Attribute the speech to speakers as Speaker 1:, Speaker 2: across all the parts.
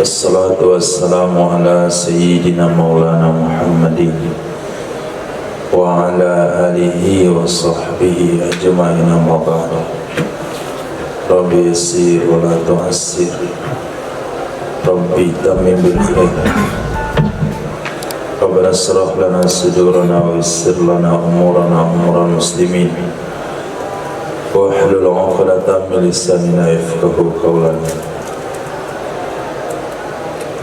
Speaker 1: Wassalatu wassalamu ala sayyidina maulana Muhammadin wa ala alihi wa sahbihi ajma'in, amma ba'du. Rabbi yassir wa la tu'assir, Rabbi tammim bil khair. Rabbana israh lana sudurana wa yassir lana umurana umural muslimin wa hlul 'uqdatam min lisanina yafqahu qawlana.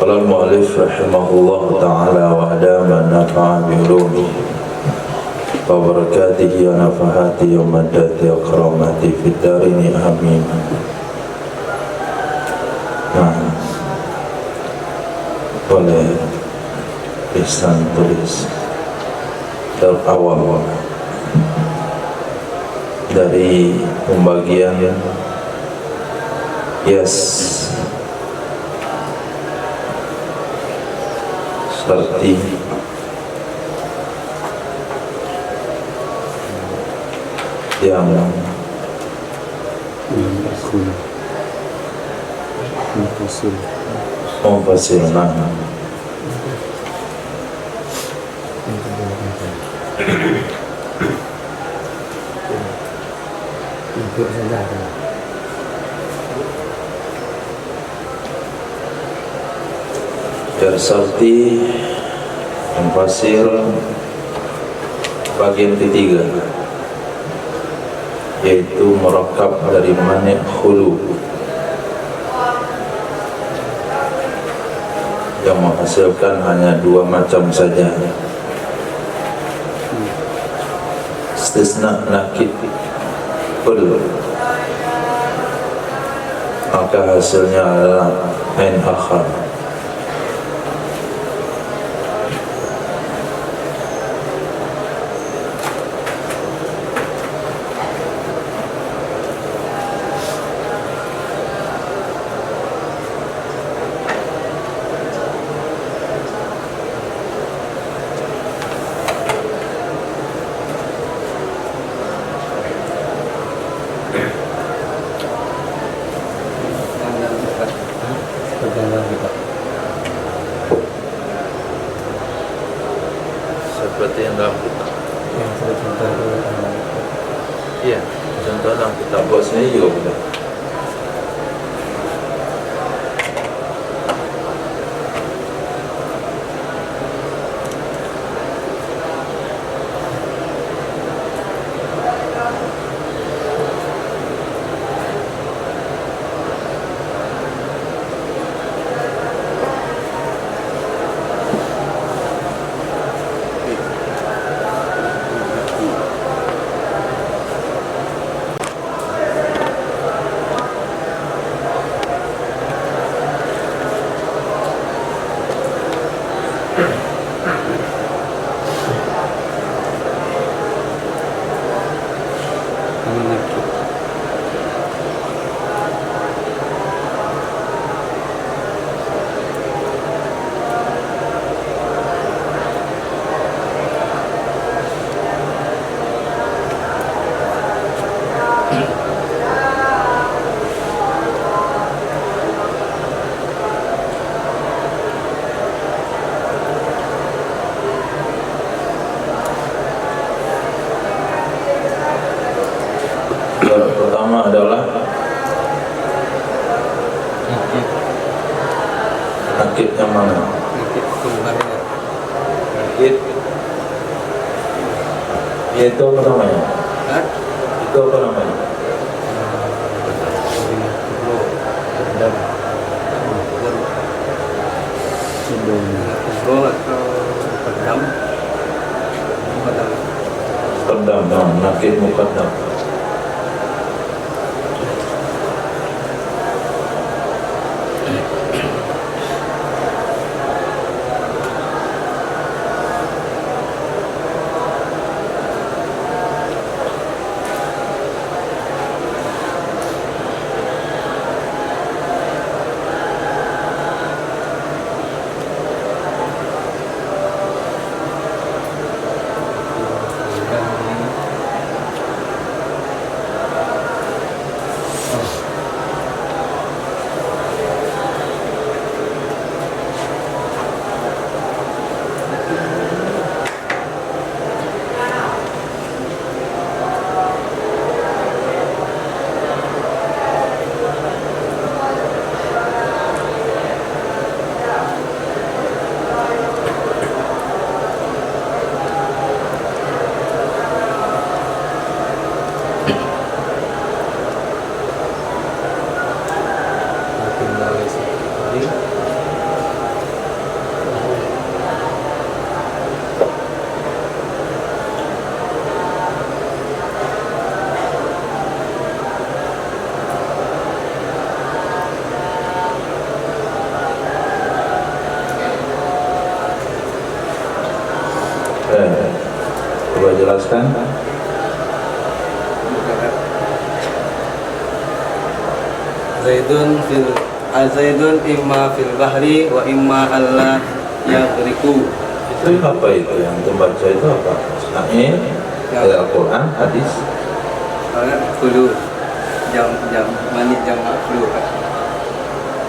Speaker 1: Qala al-mu'allif rahimahullah ta'ala wa adama nafa'a bi ulumihi wa barakatihi wa nafahatihi wa maddati wa karamati fid darini amin. Boleh lisan tulis awal dari pembagian seperti yang memfasilkan Syarti Mufasir bagian ketiga, yaitu merakab dari mani khulu yang menghasilkan hanya dua macam saja, istisna nakid khulu, maka hasilnya adalah ain akhar. Seperti yang dalam kitab. Iya, contoh dalam kitab bosnya juga boleh. Pertama adalah nakid yang mana? Nakid itu apa namanya? Itu apa namanya? Muqaddam, nakid muqaddam. jelaskan.
Speaker 2: Zaidun imma fil bahri wa imma alla yaghriqu.
Speaker 1: Itu apa itu yang membaca itu apa? Sahih, Al-Quran, hadis.
Speaker 2: Kulu jam mani jam kulu.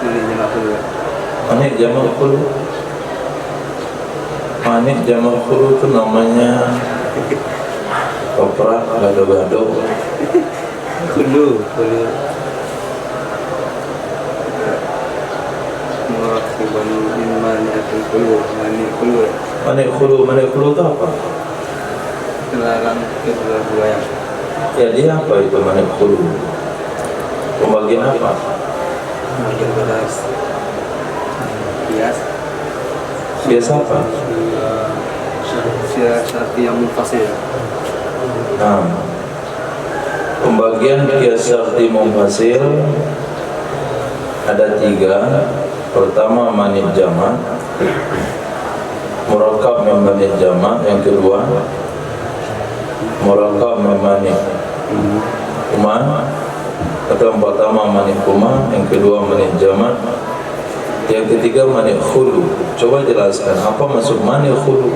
Speaker 2: Mani jam kulu.
Speaker 1: Manik jamak khulu. Manik jamak khulu itu namanya koprak gado-gado.
Speaker 2: Kulu. Mewakili mani atau kulu.
Speaker 1: Manik khulu itu apa?
Speaker 2: Terlarang kedua-dua yang.
Speaker 1: Jadi apa itu manik khulu? Pembagian apa?
Speaker 2: Bagian beras.
Speaker 1: Biasa apa?
Speaker 2: Syarti yang munfasil.
Speaker 1: Nah, pembagian qiyas syarti munfasil ada 3. Pertama manik jamak, murakkab min manik jamak. Yang kedua murakkab min manik kuma, atau yang pertama manik kuma, yang kedua manik jamak, yang ketiga manik khulu. Coba jelaskan apa maksud manik khulu?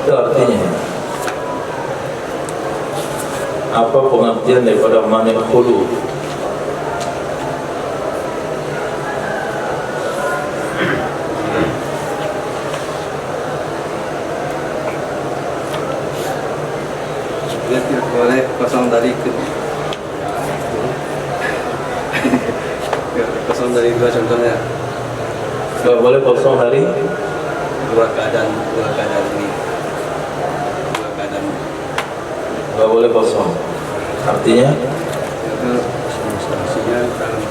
Speaker 1: Itu artinya apa pengertian daripada manik khulu?
Speaker 2: Dia tidak boleh kosong dari kosong dari dua, contohnya
Speaker 1: Gak boleh kosong dari
Speaker 2: dua keadaan ini.
Speaker 1: gak boleh kosong. Artinya
Speaker 2: Itu solusinya dalam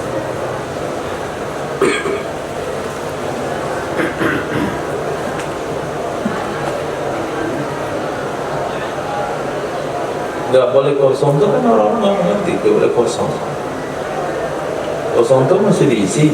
Speaker 1: gak boleh kosong itu kan orang nggak mengerti. Gak boleh kosong. Kosong itu masih diisi.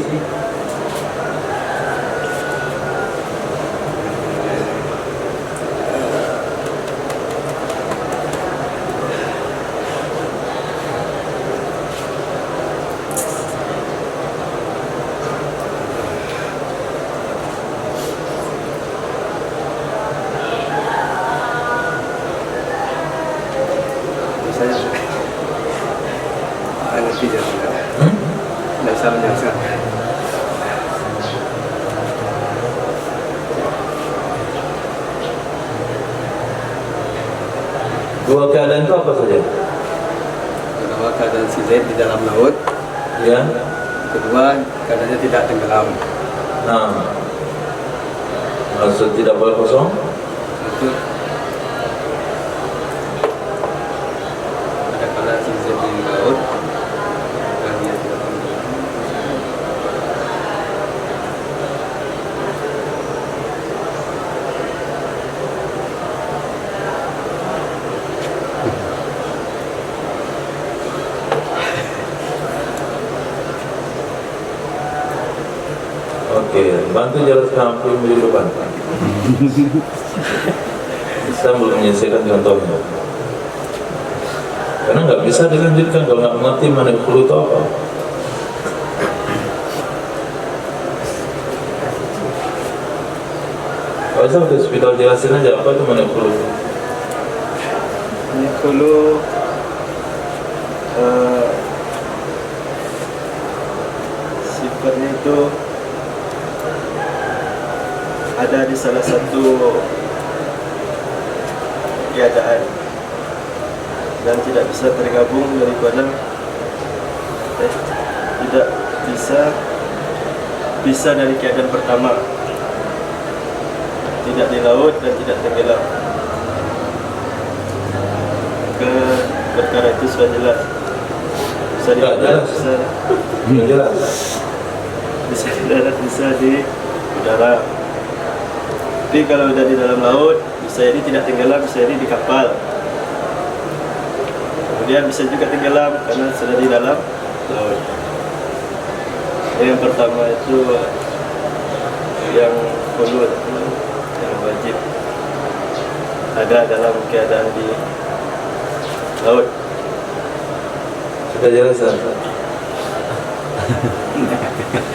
Speaker 2: tidak bisa menjelaskan.
Speaker 1: Dua keadaan itu apa saja?
Speaker 2: Pertama, keadaan si Zaid di dalam laut.
Speaker 1: Ya.
Speaker 2: Kedua, keadaannya tidak tenggelam.
Speaker 1: Nah, maksud tidak boleh kosong?
Speaker 2: Satu, ada kala si Zaid di laut dan dia tidak tenggelam.
Speaker 1: Oke, bantu jelaskan apa yang minggu depan. Saya belum menyelesaikan contohnya. Karena nggak bisa dilanjutkan kalau nggak mengerti mana khulu itu apa. Kalau saya udah sepidol jelasin aja apa itu mana khulu.
Speaker 3: Khulu sifatnya itu ada di salah satu keadaan dan tidak bisa tergabung daripada tidak bisa dari keadaan pertama, tidak di laut dan tidak tenggelam. Perkara itu sudah jelas. Bisa di darat, bisa di darat, bisa di udara. Tapi kalau sudah di dalam laut, bisa jadi tidak tenggelam, bisa jadi di kapal. Kemudian bisa juga tenggelam karena sudah di dalam laut. Yang pertama itu yang khulud, yang wajib ada dalam keadaan di laut.
Speaker 1: Sudah jelas kan?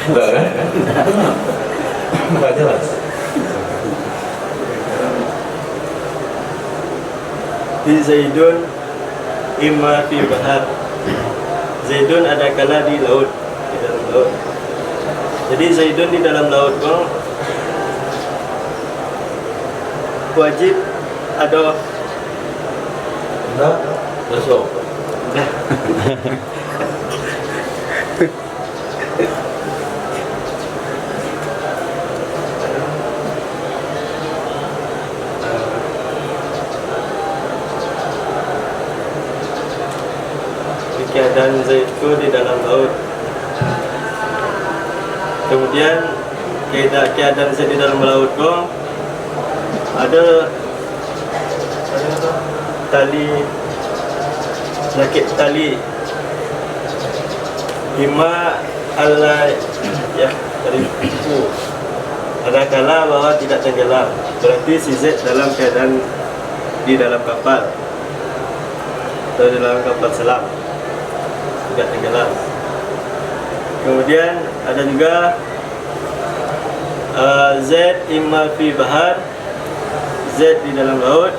Speaker 1: Enggak kan? Enggak jelas.
Speaker 3: Di Zaidun imma fi bahar. Zaidun ada kala di laut, di dalam laut. Jadi Zaidun di dalam laut bang, wajib ada.
Speaker 1: Enggak, besok.
Speaker 3: Keadaan Zaid itu di dalam laut. Kemudian keadaan Zaid di dalam laut itu ada tali, sakit tali. Imma Allah ya tadi itu ada kala bahwa tidak tenggelam. Berarti si Zaid dalam keadaan di dalam kapal atau di dalam kapal selam, tidak tenggelam. Kemudian ada juga Z imma fi bahar, Z di dalam laut,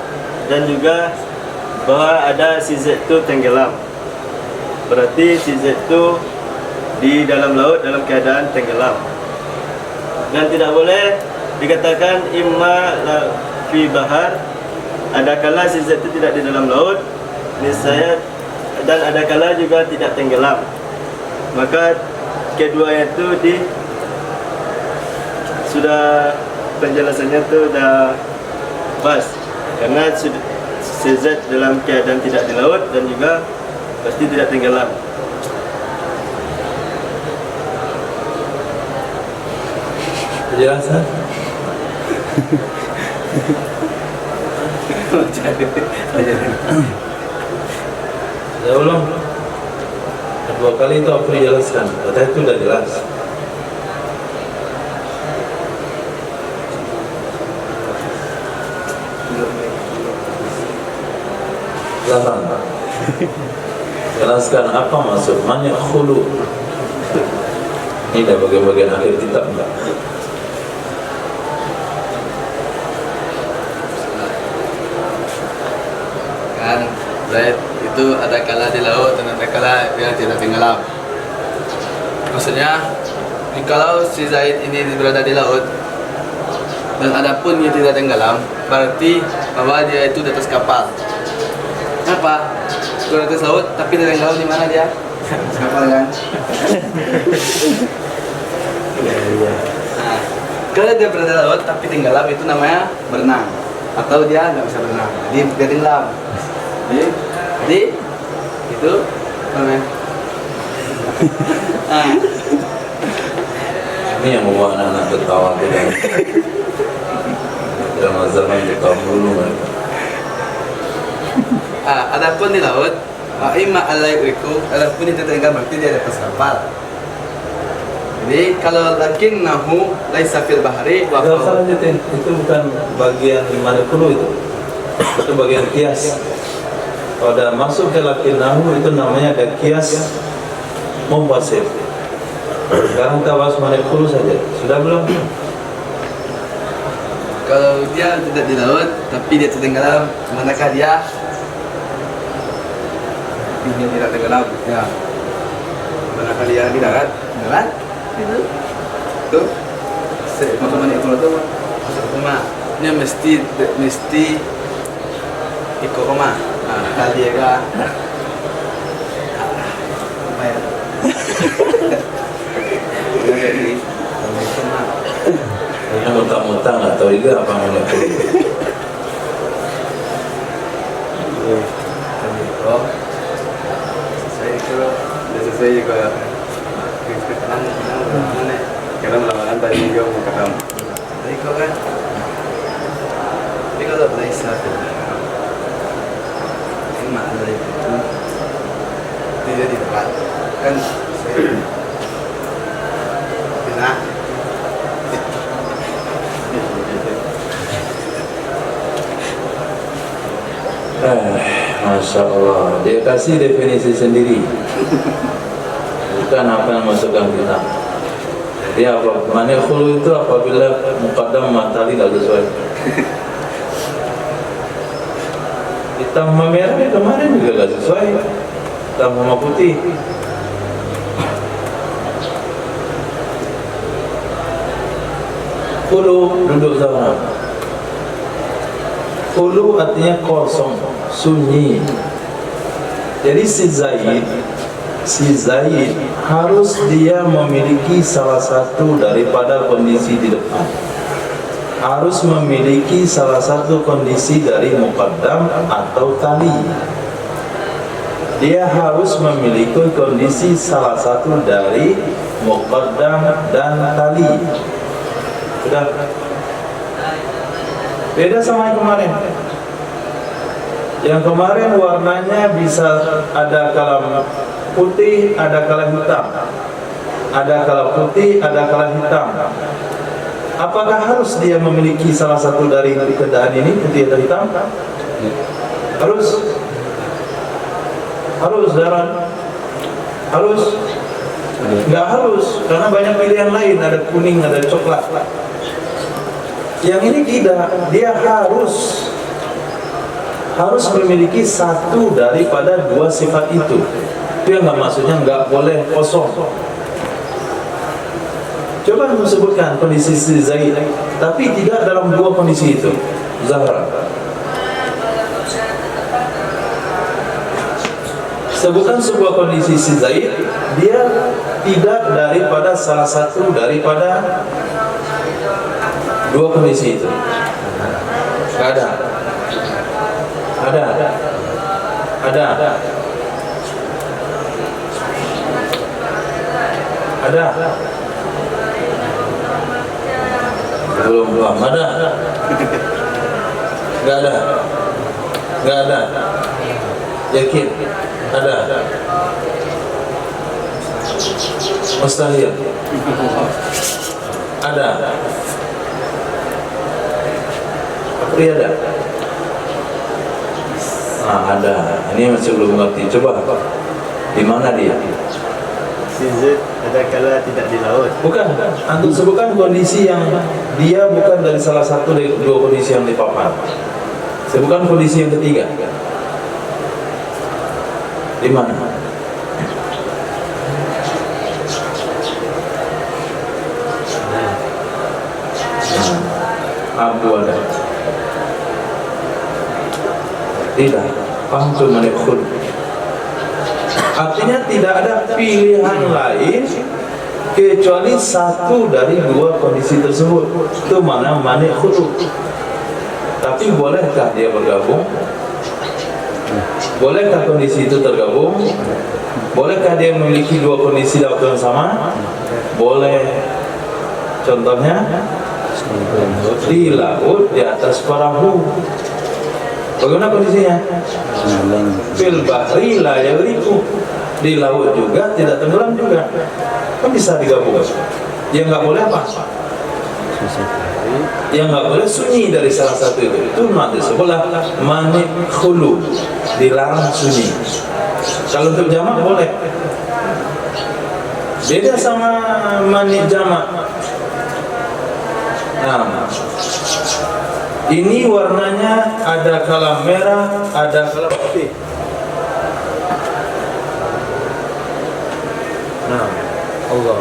Speaker 3: dan juga bahwa ada si Z itu tenggelam. Berarti si Z itu di dalam laut dalam keadaan tenggelam. Dan tidak boleh dikatakan imma fi bahar, ada kala si Z itu tidak di dalam laut, niscaya, dan ada kala juga tidak tenggelam. Maka kedua itu sudah penjelasannya itu sudah pas, karena CZ dalam keadaan tidak di laut dan juga pasti tidak tenggelam.
Speaker 1: Penjelasan? Saya ulang. Kedua kali itu aku jelaskan, kata itu sudah jelas. Silakan. Jelaskan apa maksud banyak khulu. Ini dah bagian-bagian akhir kitab enggak?
Speaker 2: Kan Zaid itu ada kala di laut dan ada kala dia tidak tenggelam. Maksudnya kalau si Zaid ini berada di laut dan ada pun dia tidak tenggelam, berarti bahwa dia itu di atas kapal. Kenapa? Kalau di atas laut tapi tidak tenggelam, di mana dia? Kapal kan? Nah, kalau dia berada di laut tapi tenggelam itu namanya berenang, atau dia nggak bisa berenang, dia tenggelam. Jadi itu namanya. Nah,
Speaker 1: Ini yang membuat anak-anak tertawa tidak. Dalam zaman kita dulu mereka.
Speaker 2: adapun di laut, imma Allah yuriku, adapun itu tenggelam berarti dia di atas kapal. Jadi kalau lakinnahu laisa fil bahri wa
Speaker 1: Tidak usah lanjutin, itu bukan bagian manipulu itu. Itu bagian kias. Kalau dah masuk ke lakinnahu itu namanya ada kias mumbasir. Sekarang kita bahas manipulu saja. Sudah belum?
Speaker 2: kalau dia tidak di laut tapi dia tenggelam, manakah dia? Dia tidak tenggelam. Ya. Manakah dia di darat? Darat? Itu. Tuh. Maksudnya itu tuh. Maksudnya dia mesti ikut koma. Nah, kali dia kan. Apa ya? Jadi, koma.
Speaker 1: Ini muntah-muntah nggak tahu juga apa manipulu.
Speaker 2: Oh, selesai juga. Karena melawan tadi juga mau ketemu. Tadi kau kan, tapi kalau Malaysia itu, emak dari itu dia di depan kan
Speaker 1: Masya Allah, dia kasih definisi sendiri, bukan apa yang masukkan kita. Dia apa? Mani khulu itu apabila muqaddam matali tidak sesuai. Hitam sama merah kemarin juga tidak sesuai, hitam sama putih. Khulu duduk sama. Khulu artinya kosong, sunyi. Jadi si Zaid harus dia memiliki salah satu daripada kondisi di depan. Harus memiliki salah satu kondisi dari muqaddam atau tali. Dia harus memiliki kondisi salah satu dari muqaddam dan tali. Sudah. Beda sama yang kemarin. Yang kemarin warnanya bisa ada kala putih, ada kala hitam. Ada kala putih, ada kala hitam. Apakah harus dia memiliki salah satu dari keadaan ini, putih atau hitam? Harus. Harus, Daran. Harus. Enggak harus, karena banyak pilihan lain, ada kuning, ada coklat. Yang ini tidak, dia harus memiliki satu daripada dua sifat itu. Itu yang nggak maksudnya nggak boleh kosong. Coba sebutkan kondisi si Zaid, tapi tidak dalam dua kondisi itu. Zahra, sebutkan sebuah kondisi si Zaid, dia tidak daripada salah satu daripada dua kondisi itu. Gak ada. Belum ada. Gak ada. Yakin? Ada. Mustahil. Ada. Apri ada. Ada. Ini masih belum mengerti. Coba. Di mana dia?
Speaker 3: Si Z ada kala tidak di laut.
Speaker 1: Bukan. Antum sebutkan kondisi yang dia bukan dari salah satu dari dua kondisi yang dipaparkan. Sebutkan kondisi yang ketiga. Di mana? Abu ada. Tidak. Paham tu manikhul. Artinya tidak ada pilihan lain kecuali satu dari dua kondisi tersebut. Itu mana manikhul. Tapi bolehkah dia bergabung? Bolehkah kondisi itu tergabung? Bolehkah dia memiliki dua kondisi dalam waktu yang sama? Boleh. Contohnya di laut di atas perahu. Bagaimana kondisinya? Fil bahri la yaghriqu. Di laut juga tidak tenggelam juga. Kan bisa digabung. Yang nggak boleh apa? Yang nggak boleh sunyi dari salah satu itu. Itu nanti sebelah mani khulu, dilarang sunyi. Kalau untuk jamak boleh. Beda sama mani jamak. Nah, ini warnanya ada kala merah, ada kala putih. Nah, Allah.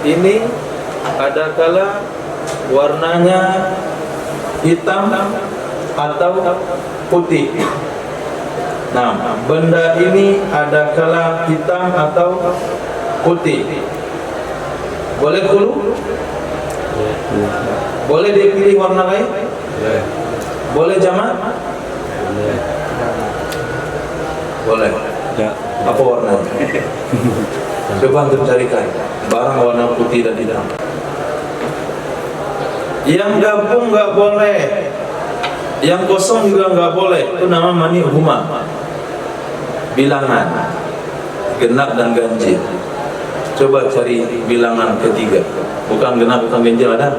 Speaker 1: Ini ada kala warnanya hitam atau putih. Nah, benda ini ada kala hitam atau putih. Boleh khulu? Boleh dipilih warna lain? Boleh jamak? Boleh. Apa warnanya? Coba antum carikan barang warna putih dan hitam. Yang gabung nggak boleh, yang kosong juga nggak boleh. Itu nama mani huma, bilangan genap dan ganjil. Coba cari bilangan ketiga. Bukan genap, bukan ganjil, ada?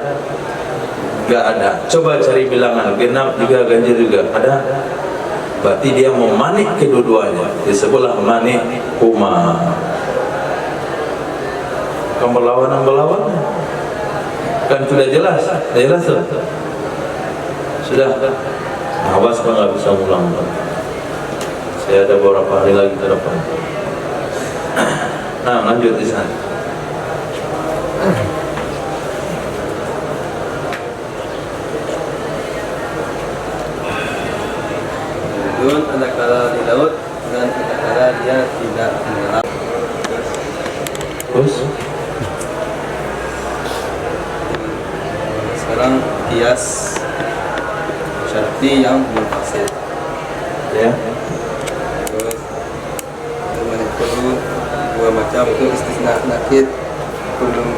Speaker 1: Gak ada. Coba cari bilangan genap juga, ganjil juga, ada? Berarti dia memanik kedua-duanya. Disebutlah manik huma. Bukan berlawanan. Kan sudah jelas. Jelas tuh. Sudah. Awas kalau nggak bisa ulang. Saya ada beberapa hari lagi ke depan. Nah, lanjut di sana.
Speaker 2: Zaidun ada kala di laut dan ada kala dia tidak tenggelam.
Speaker 1: Terus
Speaker 2: Sekarang kias syarti yang munfasil.
Speaker 1: ya.
Speaker 2: Terus itu dua macam itu istisna nakid belum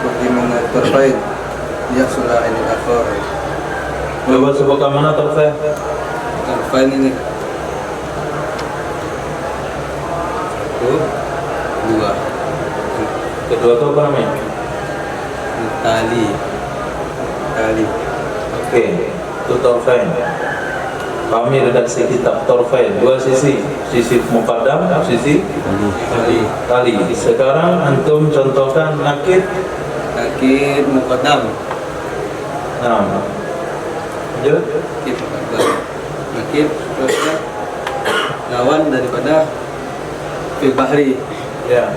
Speaker 2: bagaimana terbaik dia sudah ini akhir
Speaker 1: Coba sebutkan mana terfah?
Speaker 2: terbaik ini itu dua
Speaker 1: Kedua itu apa namanya?
Speaker 2: tali
Speaker 1: Oke, itu torfain. Kami redaksi kitab torfain, dua sisi muqaddam, sisi tali. Sekarang antum contohkan nakid.
Speaker 2: muqaddam
Speaker 1: Nah, lanjut.
Speaker 2: nakid muqaddam nakid terusnya lawan daripada fil bahri
Speaker 1: Ya,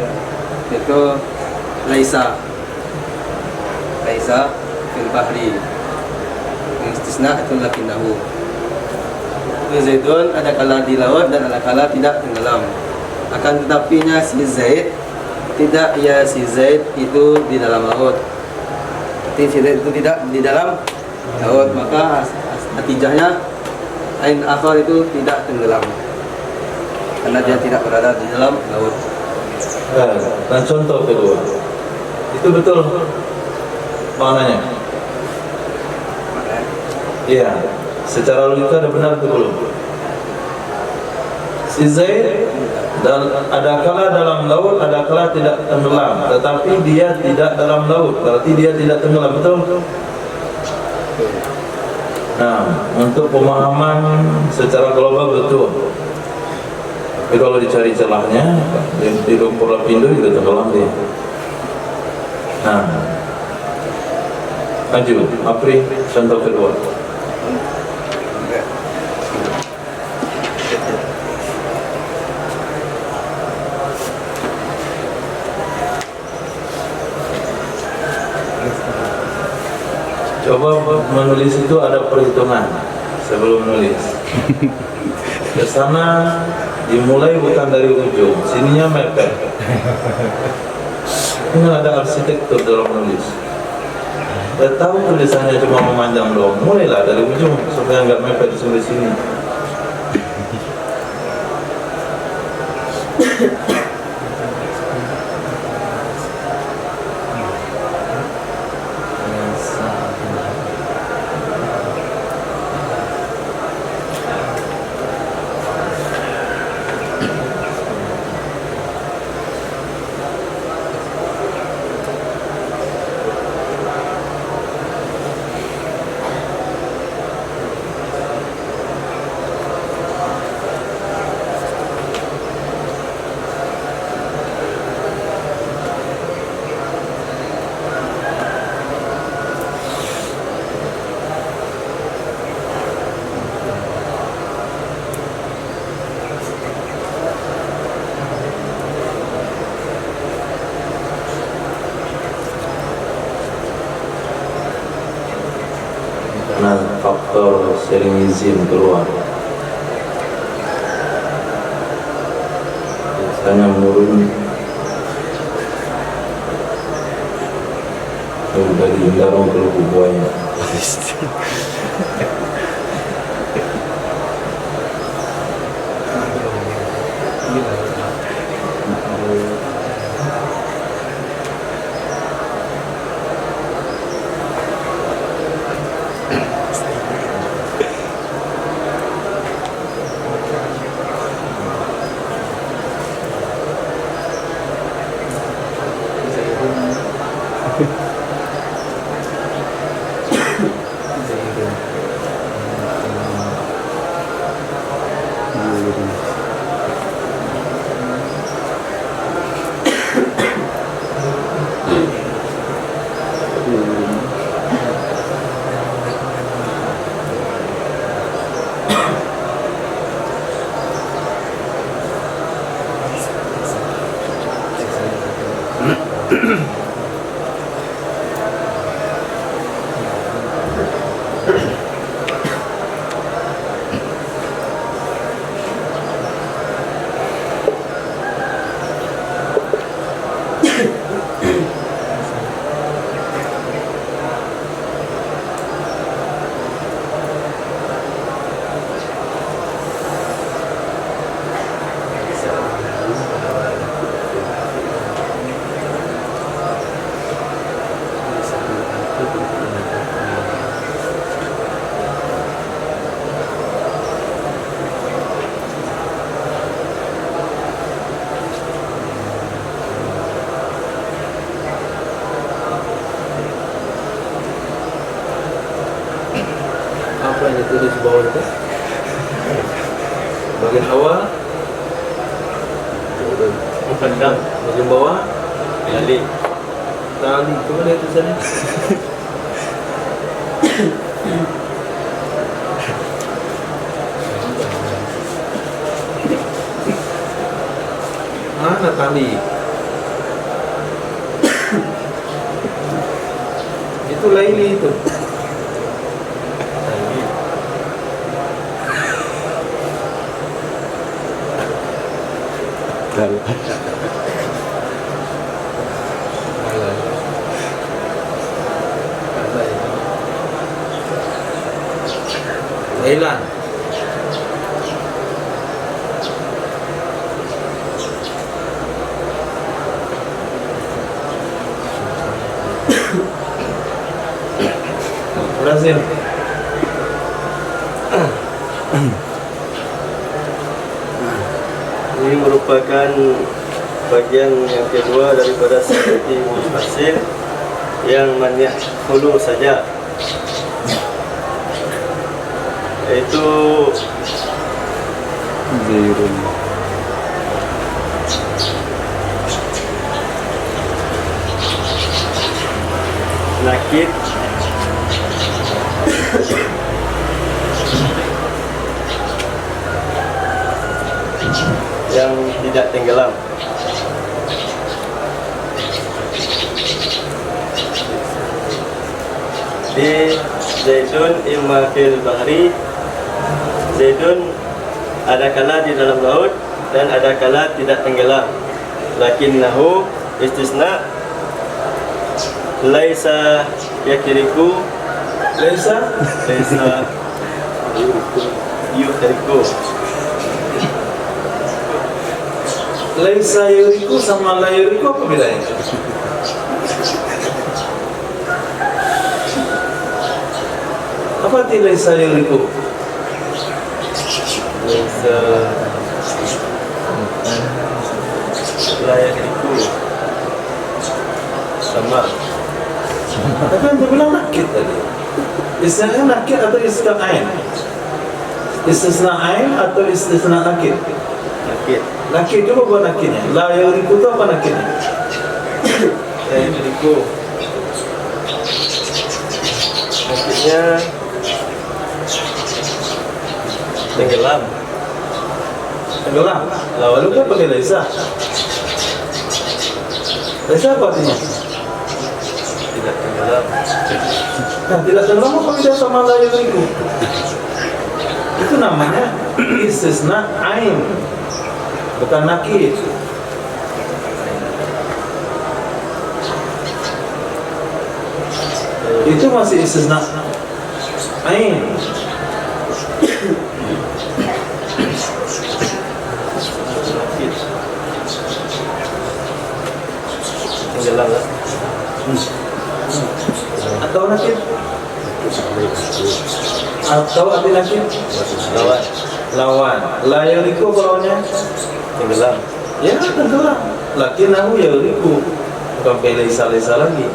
Speaker 2: itu laisa fil bahri yang istisna itu lakinnahu. Zaidun ada kala di laut dan ada kala tidak tenggelam. Akan tetapinya si Zaid tidak, ya si Zaid itu di dalam laut. Si Zaid itu tidak di dalam laut, maka natijahnya ain akhar itu tidak tenggelam karena dia tidak berada di dalam laut.
Speaker 1: dan contoh kedua itu betul maknanya. Iya, secara logika ada benar atau belum? Si Zaid dan ada kala dalam laut, ada kala tidak tenggelam, tetapi dia tidak dalam laut, berarti dia tidak tenggelam, betul? Nah, untuk pemahaman secara global betul. Tapi kalau dicari celahnya di lumpur lapindo juga tenggelam dia. Nah, maju, Apri, contoh kedua. Coba menulis itu ada perhitungan sebelum menulis. Ke sana dimulai bukan dari ujung, sininya mepet. Ini ada arsitektur dalam menulis. Saya tahu tulisannya cuma memanjang doang, mulailah dari ujung supaya nggak mepet sampai sini. Karena faktor sering izin keluar, biasanya menurun dari Indaro ke Lubuk Buaya.
Speaker 2: Apa yang ditulis di bawah itu? Bagian awal,
Speaker 3: Mukaddam,
Speaker 2: bagian bawah,
Speaker 3: tali.
Speaker 2: tali. Coba lihat tulisannya. Mana tali? Itu laili itu.
Speaker 3: Tali.
Speaker 2: Lailan. Berhasil.
Speaker 3: Ini merupakan bagian yang kedua daripada seperti mufassir yang maniah hulu saja, yaitu nakid, yang tidak tenggelam. Di Zaidun imma fil bahri, Zaidun ada kala di dalam laut dan ada kala tidak tenggelam. Lakinnahu istisna laisa yakiriku,
Speaker 2: Laisa.
Speaker 3: yukiriku.
Speaker 2: Laisa yuriku sama la yuriku apa bedanya? Apa arti laisa yuriku?
Speaker 3: Laisa la yakiriku sama.
Speaker 2: Tapi anda bilang nakid tadi. Istilahnya nakid atau istilah ain? Istisna ain atau istisna nakid?
Speaker 3: Nakid.
Speaker 2: Nakid itu apa nakidnya? La yuriku itu apa nakidnya?
Speaker 3: La yakiriku nakidnya tenggelam.
Speaker 2: Tenggelam. Lalu kan pakai laisa. Laisa apa artinya?
Speaker 3: Tidak tenggelam.
Speaker 2: Nah, tidak tenggelam apa beda sama la yuriku? Itu namanya istisna ain, bukan nakid. Itu masih istisna ain.
Speaker 3: Nakid. Tenggelam lah.
Speaker 2: Atau nakid? Atau arti nakid?
Speaker 3: Lawan.
Speaker 2: Lawan. La yuriku apa lawannya?
Speaker 3: Tenggelam.
Speaker 2: Ya, tenggelam. Lakinnahu yuriku. Bukan laisa lagi.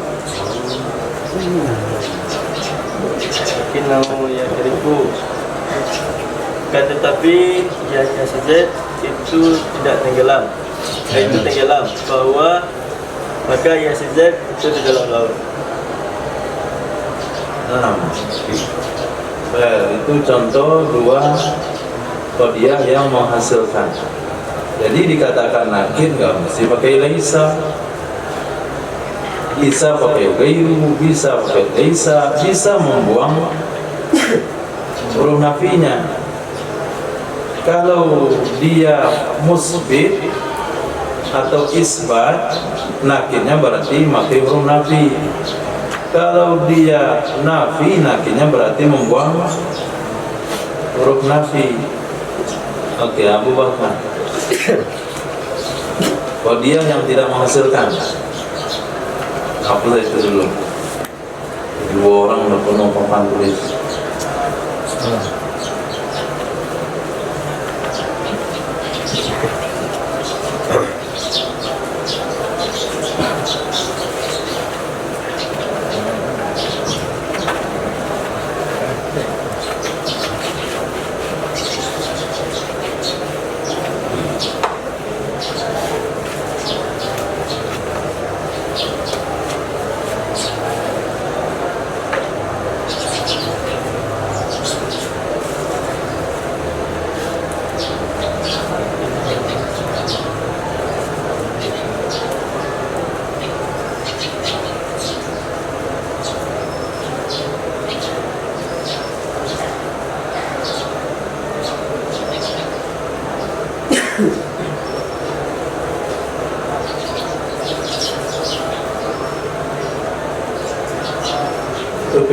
Speaker 3: Mungkin namu ya kiriku. Tetapi ya saja itu tidak tenggelam. Itu tenggelam bahwa maka ya saja itu di dalam laut.
Speaker 2: Nah, itu contoh dua qadiyah yang menghasilkan. Jadi dikatakan nakid nggak mesti pakai laisa.
Speaker 1: bisa pakai gairu, bisa pakai laisa, bisa membuang huruf nafinya. Kalau dia musbit atau isbat, nakirnya berarti pakai huruf nafi. Kalau dia nafi, nakirnya berarti membuang huruf nafi. Oke, Abu Bakar. Kalau dia yang tidak menghasilkan, hapus itu dulu. Dua orang udah penuh papan tulis.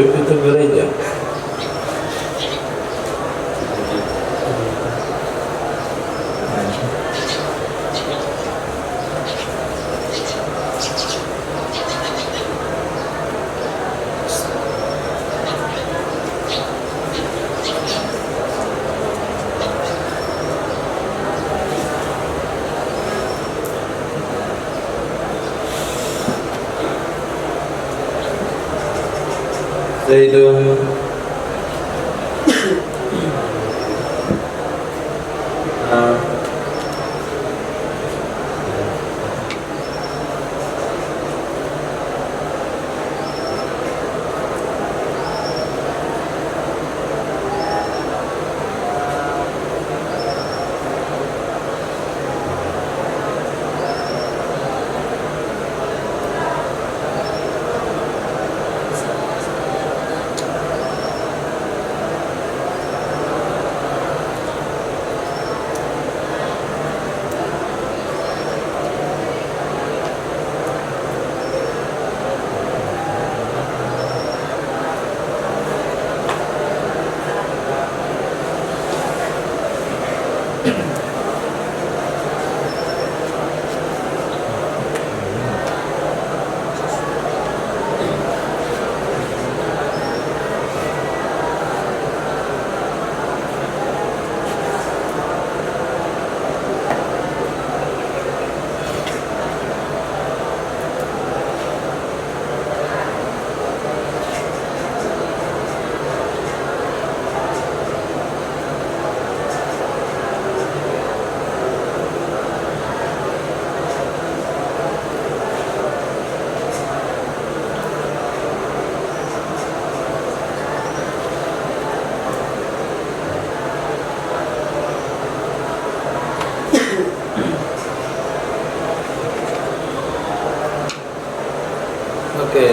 Speaker 1: Itu gereja. Zaidun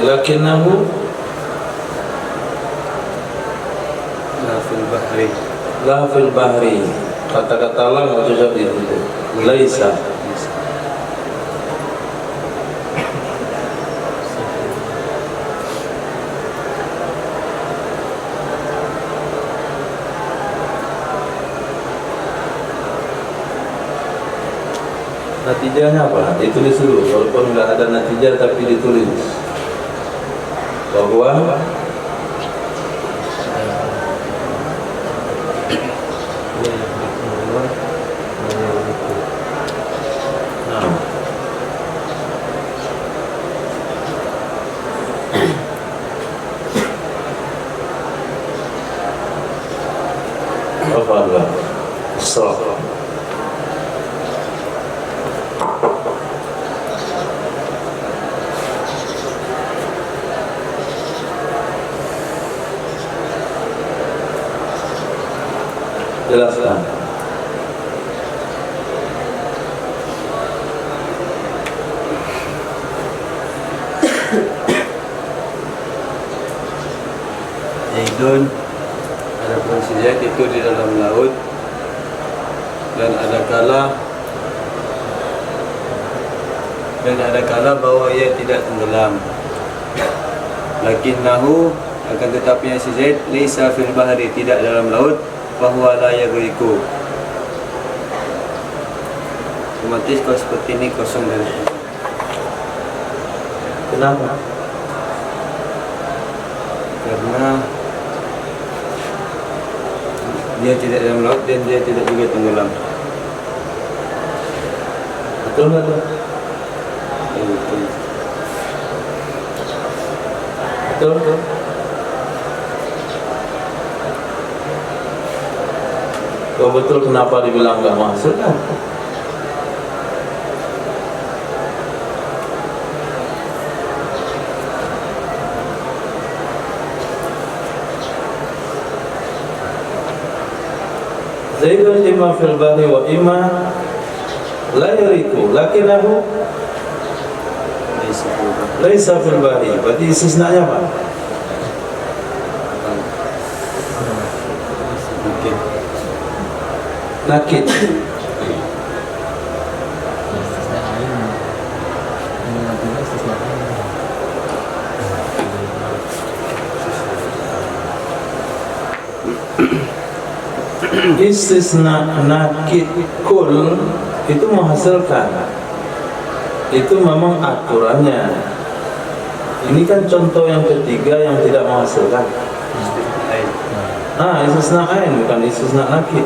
Speaker 1: lakinnahu la fil bahri. Kata-kata la nggak cocok di situ. Laisa. Natijahnya apa? Ditulis dulu. Walaupun nggak ada natijah tapi ditulis bahwa apa serah. Jelaskan.
Speaker 2: Zaidun, adapun si Zaid itu di dalam laut, dan ada kala bahwa ia tidak tenggelam. Lakinnahu, akan tetapi si Zaid laisa fil bahri, tidak dalam laut, bahwa la yaghriqu. Otomatis kalau seperti ini kosong dari.
Speaker 1: Kenapa?
Speaker 2: Karena dia tidak dalam laut dan dia tidak juga tenggelam.
Speaker 1: Betul nggak tuh?
Speaker 2: Betul.
Speaker 1: Betul tuh. Kalau betul, kenapa dibilang nggak masuk kan? Zaidun imma fil bahri wa imma la yariku lakinnahu laisa fil bahri. Berarti istisnanya apa? Nakid. Istisna nakid kul itu menghasilkan, itu memang aturannya. Ini kan contoh yang ketiga yang tidak menghasilkan. Istisna ain, bukan istisna nakid.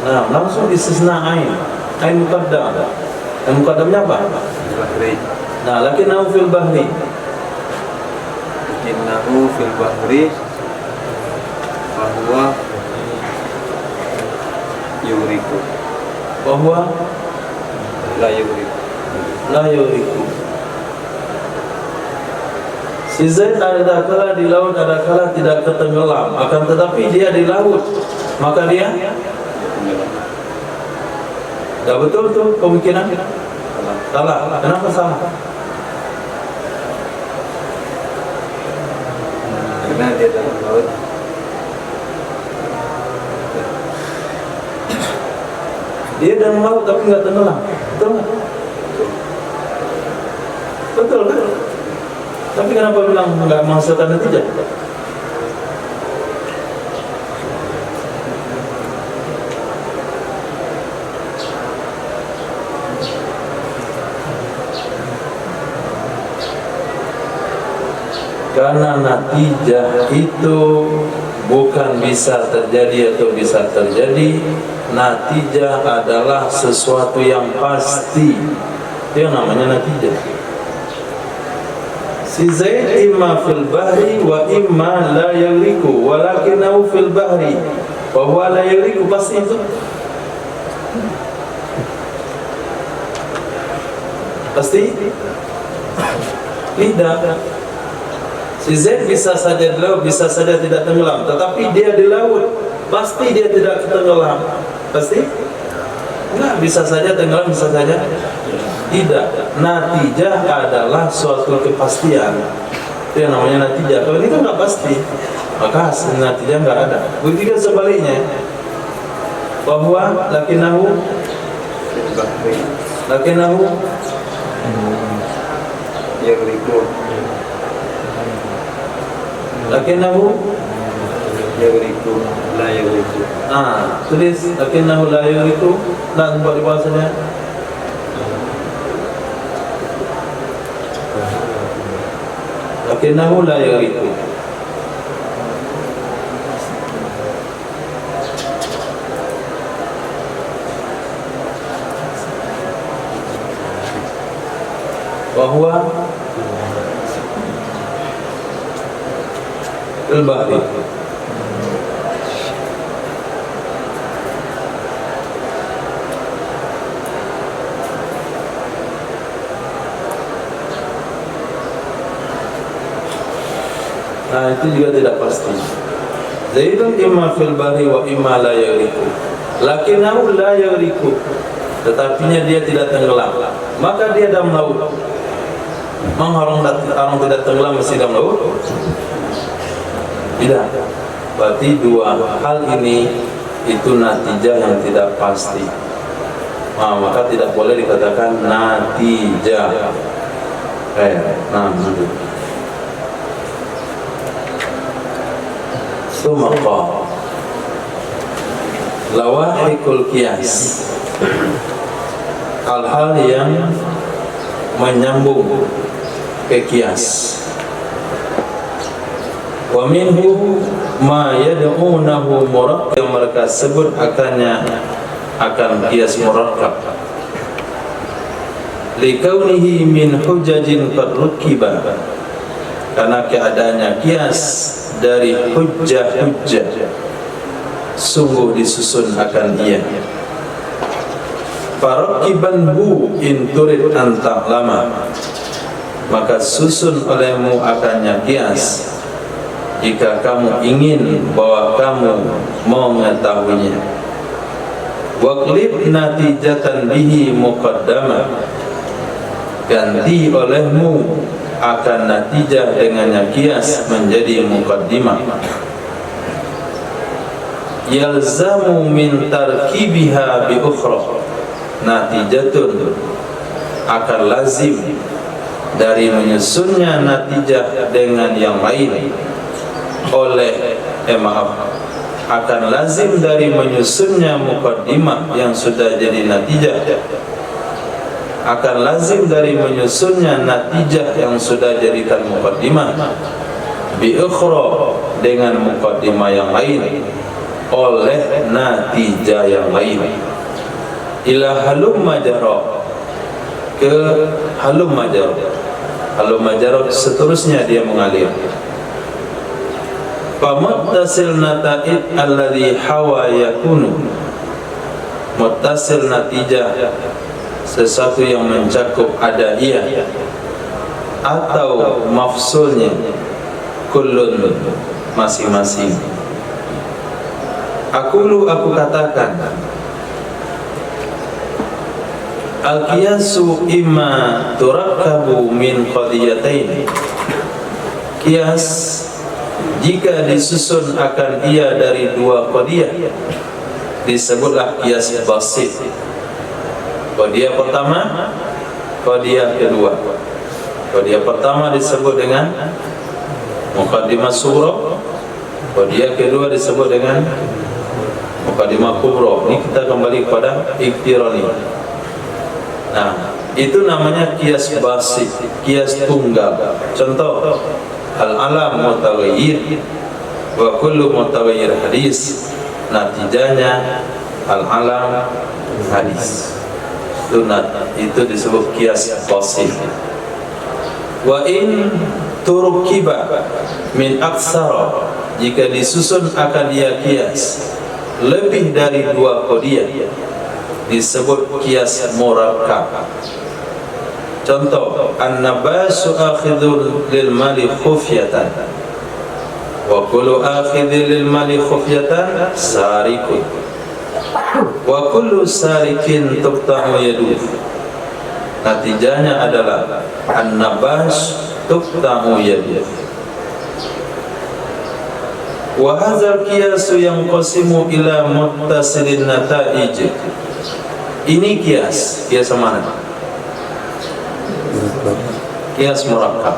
Speaker 1: Nah, langsung istisna ain muqaddam. Ain muqaddamnya apa? Nah, lakinnahu fil bahri.
Speaker 2: Lakinnahu fil bahri bahwa yuriku.
Speaker 1: Bahwa
Speaker 2: La yuriku.
Speaker 1: la yuriku. Si Zaid ada kala di laut, ada kala tidak ketenggelam. Akan tetapi dia di laut, maka dia tidak betul tuh pemikiran. Salah. Kenapa salah?
Speaker 2: Karena dia dalam laut.
Speaker 1: Dia dalam laut tapi nggak tenggelam. Betul nggak? Betul kan? Tapi kenapa bilang nggak menghasilkan natijah? Karena natijah itu bukan bisa terjadi atau bisa terjadi. Natijah adalah sesuatu yang pasti. Itu yang namanya natijah. Si Zaid imma fil bahri wa imma la yaliku walakinahu fil bahri wa huwa la yaliku, pasti itu. Pasti? Tidak. Si Zaid bisa saja di laut, bisa saja tidak tenggelam, tetapi dia di laut, pasti dia tidak tenggelam. Pasti? Enggak, bisa saja tenggelam, bisa saja tidak. Natijah adalah suatu kepastian. Itu yang namanya natijah. Kalau ini kan nggak pasti, maka hasil natijah nggak ada. Begitu sebaliknya, bahwa lakinnahu
Speaker 2: Yuriku.
Speaker 1: lakinnahu
Speaker 2: Yuriku. La yuriku.
Speaker 1: tulis lakinnahu la yuriku. Nah, tempat di bahasanya lakinnahu la yuriku. Bahwa al-bahri. Nah, itu juga tidak pasti. Zaidun imma fil bahri wa imma la yaghriqu. Lakinnahu la yaghriqu. Tetapinya dia tidak tenggelam. Maka dia dalam laut. Orang tidak tenggelam mesti dalam laut? Tidak. Berarti dua hal ini itu natijah yang tidak pasti. Maka tidak boleh dikatakan natijah. Sumqa lawahikul qiyas, hal-hal yang menyambung ke qiyas. Wa minhu ma yad'unahu murakkab, yang mereka sebut akan qiyas murakkab, likaunihi min hujajin qad rukiba, karena keadaannya qiyas dari hujjah-hujjah sungguh disusun akan ia. Farakiban hu in turid an ta'lama, maka susun olehmu akannya qiyas jika kamu ingin bahwa kamu mau mengetahuinya. Waqlib natijatan bihi muqaddama, ganti olehmu akan natijah dengannya qiyas menjadi muqaddimah. Yalzamu min tarkibiha bi ukhra, natijatun akan lazim dari menyusunnya natijah dengan yang lain akan lazim dari menyusunnya muqaddimah yang sudah jadi natijah, akan lazim dari menyusunnya natijah yang sudah jadikan muqaddimah bi ukhra, dengan muqaddimah yang lain oleh natijah yang lain. Ila halum majara, ke halum majara seterusnya dia mengalir. Famuttasil nata'id alladhi hawa yakunu, muttasil natijah sesuatu yang mencakup ada ia, atau mafsulnya kullun masing-masing. Aku katakan al-qiyasu imma turakkabu min qadiyatain, qiyas jika disusun akan ia dari dua qadiyah disebutlah qiyas basit. Qadiyah pertama, qadiyah kedua. Qadiyah pertama disebut dengan muqaddimah sughra, qadiyah kedua disebut dengan muqaddimah kubra. Ini kita kembali kepada iktirani. Nah, itu namanya qiyas basit, qiyas tunggal. Contoh, al-alam mutaghayyir wa kullu mutaghayyir hadis, natijanya al-alam hadis. Itu disebut qiyas basit. Wa in turkiba min aksara, jika disusun akan dia qiyas lebih dari dua qadiyah disebut qiyas murakkab. Contoh, an-nabasu akhidun lil mali khufyatan wa kullu akhidin lil mali khufyatan sarikun wa kullu sarikin tuqta'u yaduh. Natijanya adalah an-nabas tuqta'u yaduh. Wa hadzal qiyasu yanqasimu ila muttasilin nata'ij. Ini qiyas mana? Qiyas murakkab.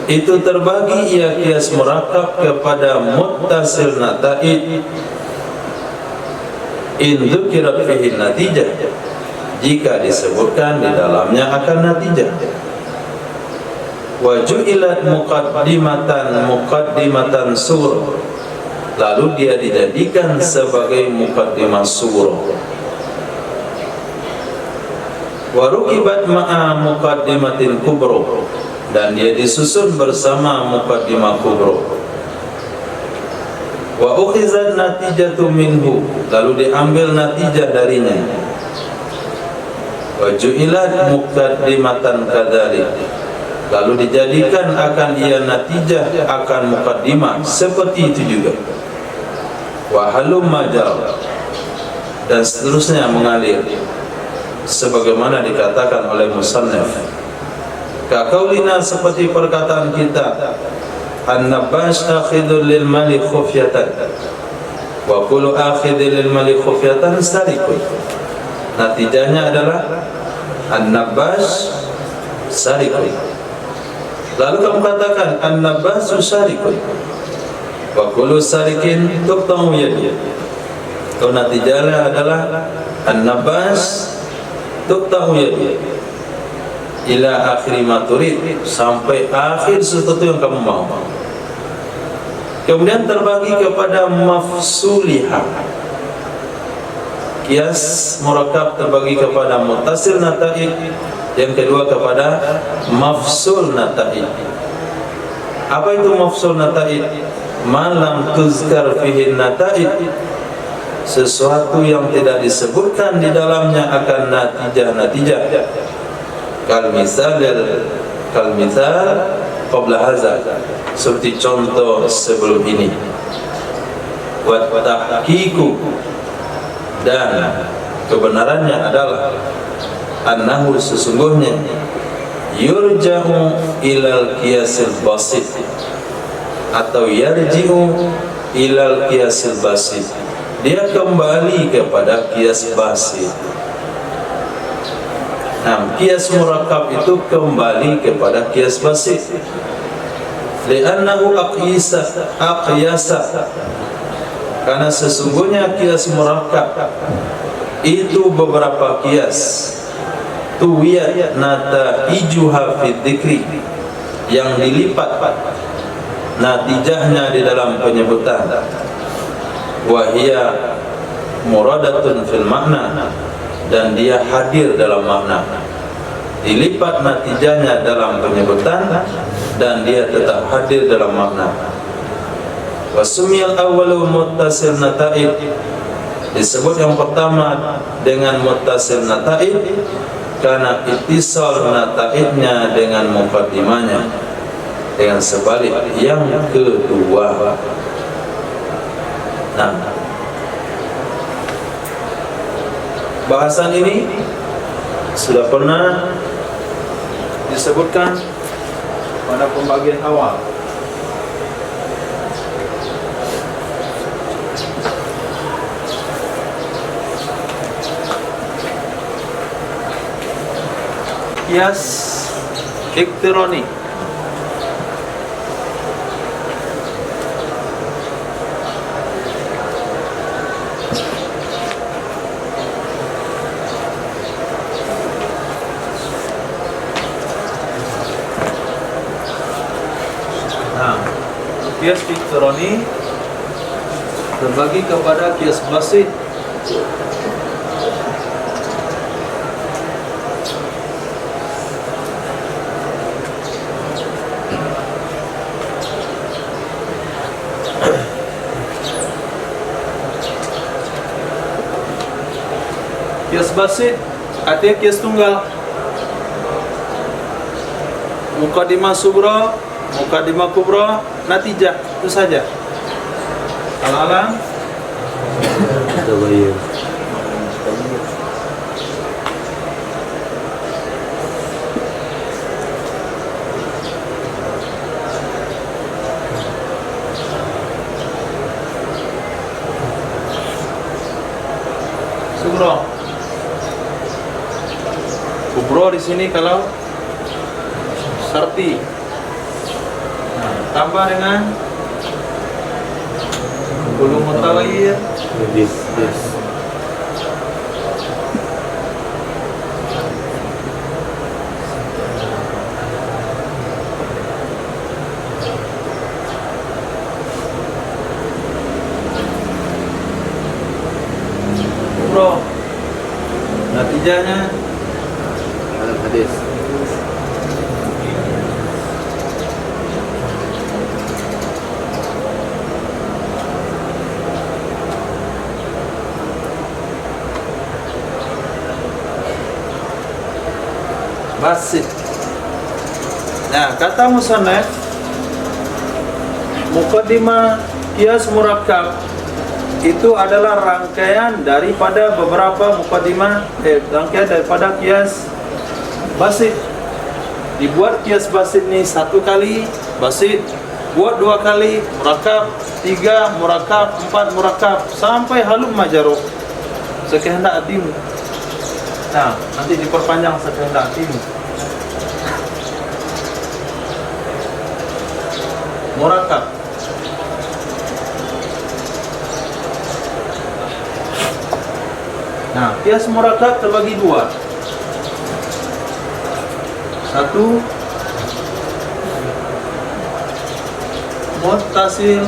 Speaker 1: Itu terbagi ia qiyas murakkab kepada muttasil nata'ij in dzukirat fihi natijah, jika disebutkan di dalamnya akan natijah. Wa ju'ilat muqaddimatan surah, lalu dia dijadikan sebagai muqaddimah surah. Wa rukibat ma'a muqaddimatin kubra, dan dia disusun bersama muqaddimah kubra. Wa ukhizat natijatu minhu, lalu diambil natijah darinya. Wa ju'ilat muqaddimatan kadzalik, lalu dijadikan akan ia natijah akan muqaddimah seperti itu juga. wa halumma jar, dan seterusnya mengalir sebagaimana dikatakan oleh musannif. Ka qaulina, seperti perkataan kita, an-nabash akhidul lil mali khufyatan wa kullu akhidil lil mali khufyatan sarikun. Natijanya adalah an-nabash sarikun. Lalu kamu katakan an-nabashu sarikun wa kullu sarikin tuqta'u yadi. Kalau natijanya adalah an-nabash tuqta'u yadi ila akhiri ma turid, sampai akhir sesuatu yang kamu mau. Kemudian terbagi kepada mafsuliha. Qiyas murakkab terbagi kepada muttasil nataid, yang kedua kepada mafsul nataid. Apa itu mafsul nataid? Malam tuzkar fihi nataid, sesuatu yang tidak disebutkan di dalamnya akan natijah-natijah. Kal misal qabla hadza, seperti contoh sebelum ini. Wa tahqiqu, dan kebenarannya adalah annahu, sesungguhnya, yurja'u ilal qiyasil basit, atau yarji'u ilal qiyasil basit, dia kembali kepada qiyas basit. Nah, qiyas murakkab itu kembali kepada qiyas basit. Li'annahu aqyasa, karena sesungguhnya qiyas murakkab itu beberapa qiyas tuwiyat nataijuha fi dzikri, yang dilipat natijahnya di dalam penyebutan, wa hiya muradatun fil makna, dan dia hadir dalam makna. Dilipat natijahnya dalam penyebutan dan dia tetap hadir dalam makna. Wa sumiyal awwalu muttasil nataid, disebut yang pertama dengan muttasil nataid karena ittisal nataidnya dengan muqaddimanya, dengan sebalik yang kedua. Nah, bahasan ini sudah pernah disebutkan pada pembagian awal. Qiyas iktirani. Qiyas iktirani terbagi kepada qiyas basit. Qiyas basit artinya qiyas tunggal. Muqaddimah sughra, muqaddimah kubra, natijah, itu saja. Al-alam tabayyun. Sughra, kubra di sini kalau syarti, tambah dengan belum mutaghayyir. Yes. Bro, natijahnya dalam hadis. Basit. Nah, kata musannaf, muqaddimah qiyas murakkab
Speaker 4: itu adalah rangkaian daripada beberapa muqaddimah, rangkaian daripada qiyas basit. Dibuat qiyas basit ni satu kali basit, buat dua kali murakab, tiga murakab, empat murakab, sampai halum majaruk sekehendak hatimu. Nah, nanti diperpanjang sekehendak hatimu. Murakab. Nah, qiyas murakab terbagi dua. Satu, muttasil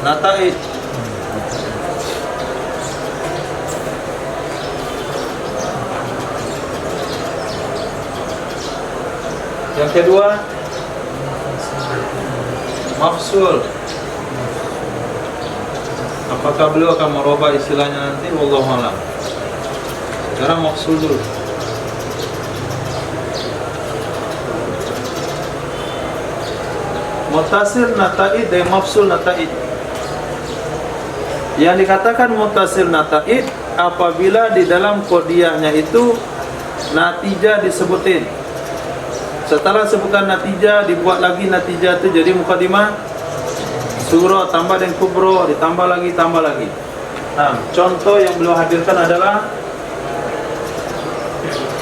Speaker 4: nataid. Yang kedua, mafsul. Apakah beliau akan merubah istilahnya nanti? Wallahu a'lam. Sekarang mafsul dulu. Muttasil nataid dan mafsul nataid. Yang dikatakan muttasil nataid apabila di dalam qodiyahnya itu natijah disebutin. Setelah sebutkan natijah, dibuat lagi natijah itu jadi muqaddimah surah, tambah dan kubro, ditambah lagi, tambah lagi. Nah, contoh yang beliau hadirkan adalah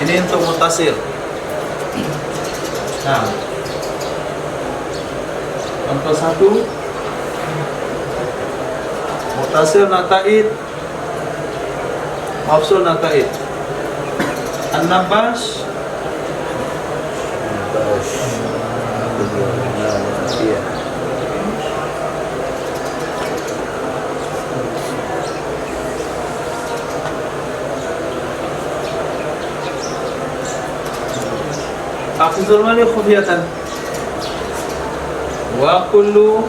Speaker 4: ini untuk muttasil. Nah, contoh satu, muttasil nataid, mafsul nataid. An-Nabas Hafizul Mani khufiyatan wa kullu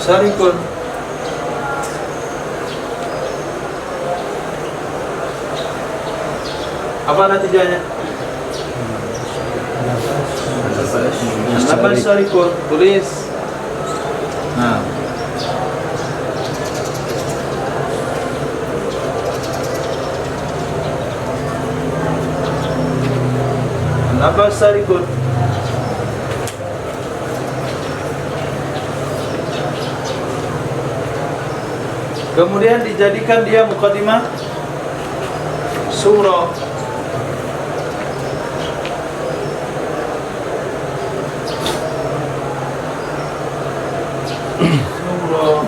Speaker 4: sarikun. Apa natijahnya? Nabas sarikun, tulis. Nah, nabas sarikun. Kemudian dijadikan dia muqaddimah surah. Surah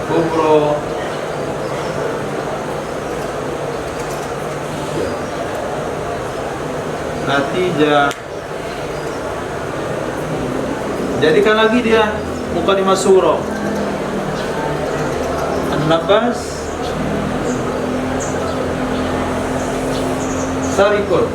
Speaker 4: kubro, natijah. Jadikan lagi dia muqaddimah surah. An-Nabas sarikun.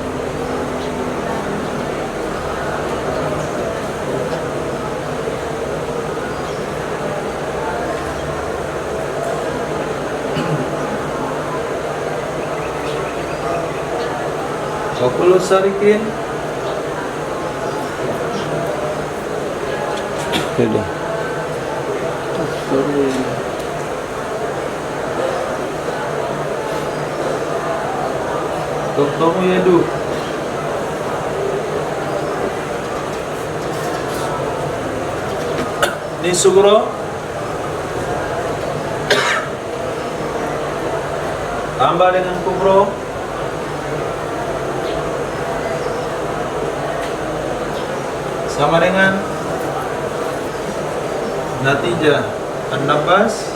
Speaker 4: Wa kullu sarikin
Speaker 5: Sudah.
Speaker 4: Doktomu yadu. Ini sugro. Tambah dengan kubro. Sama dengan natijah An-Nabas.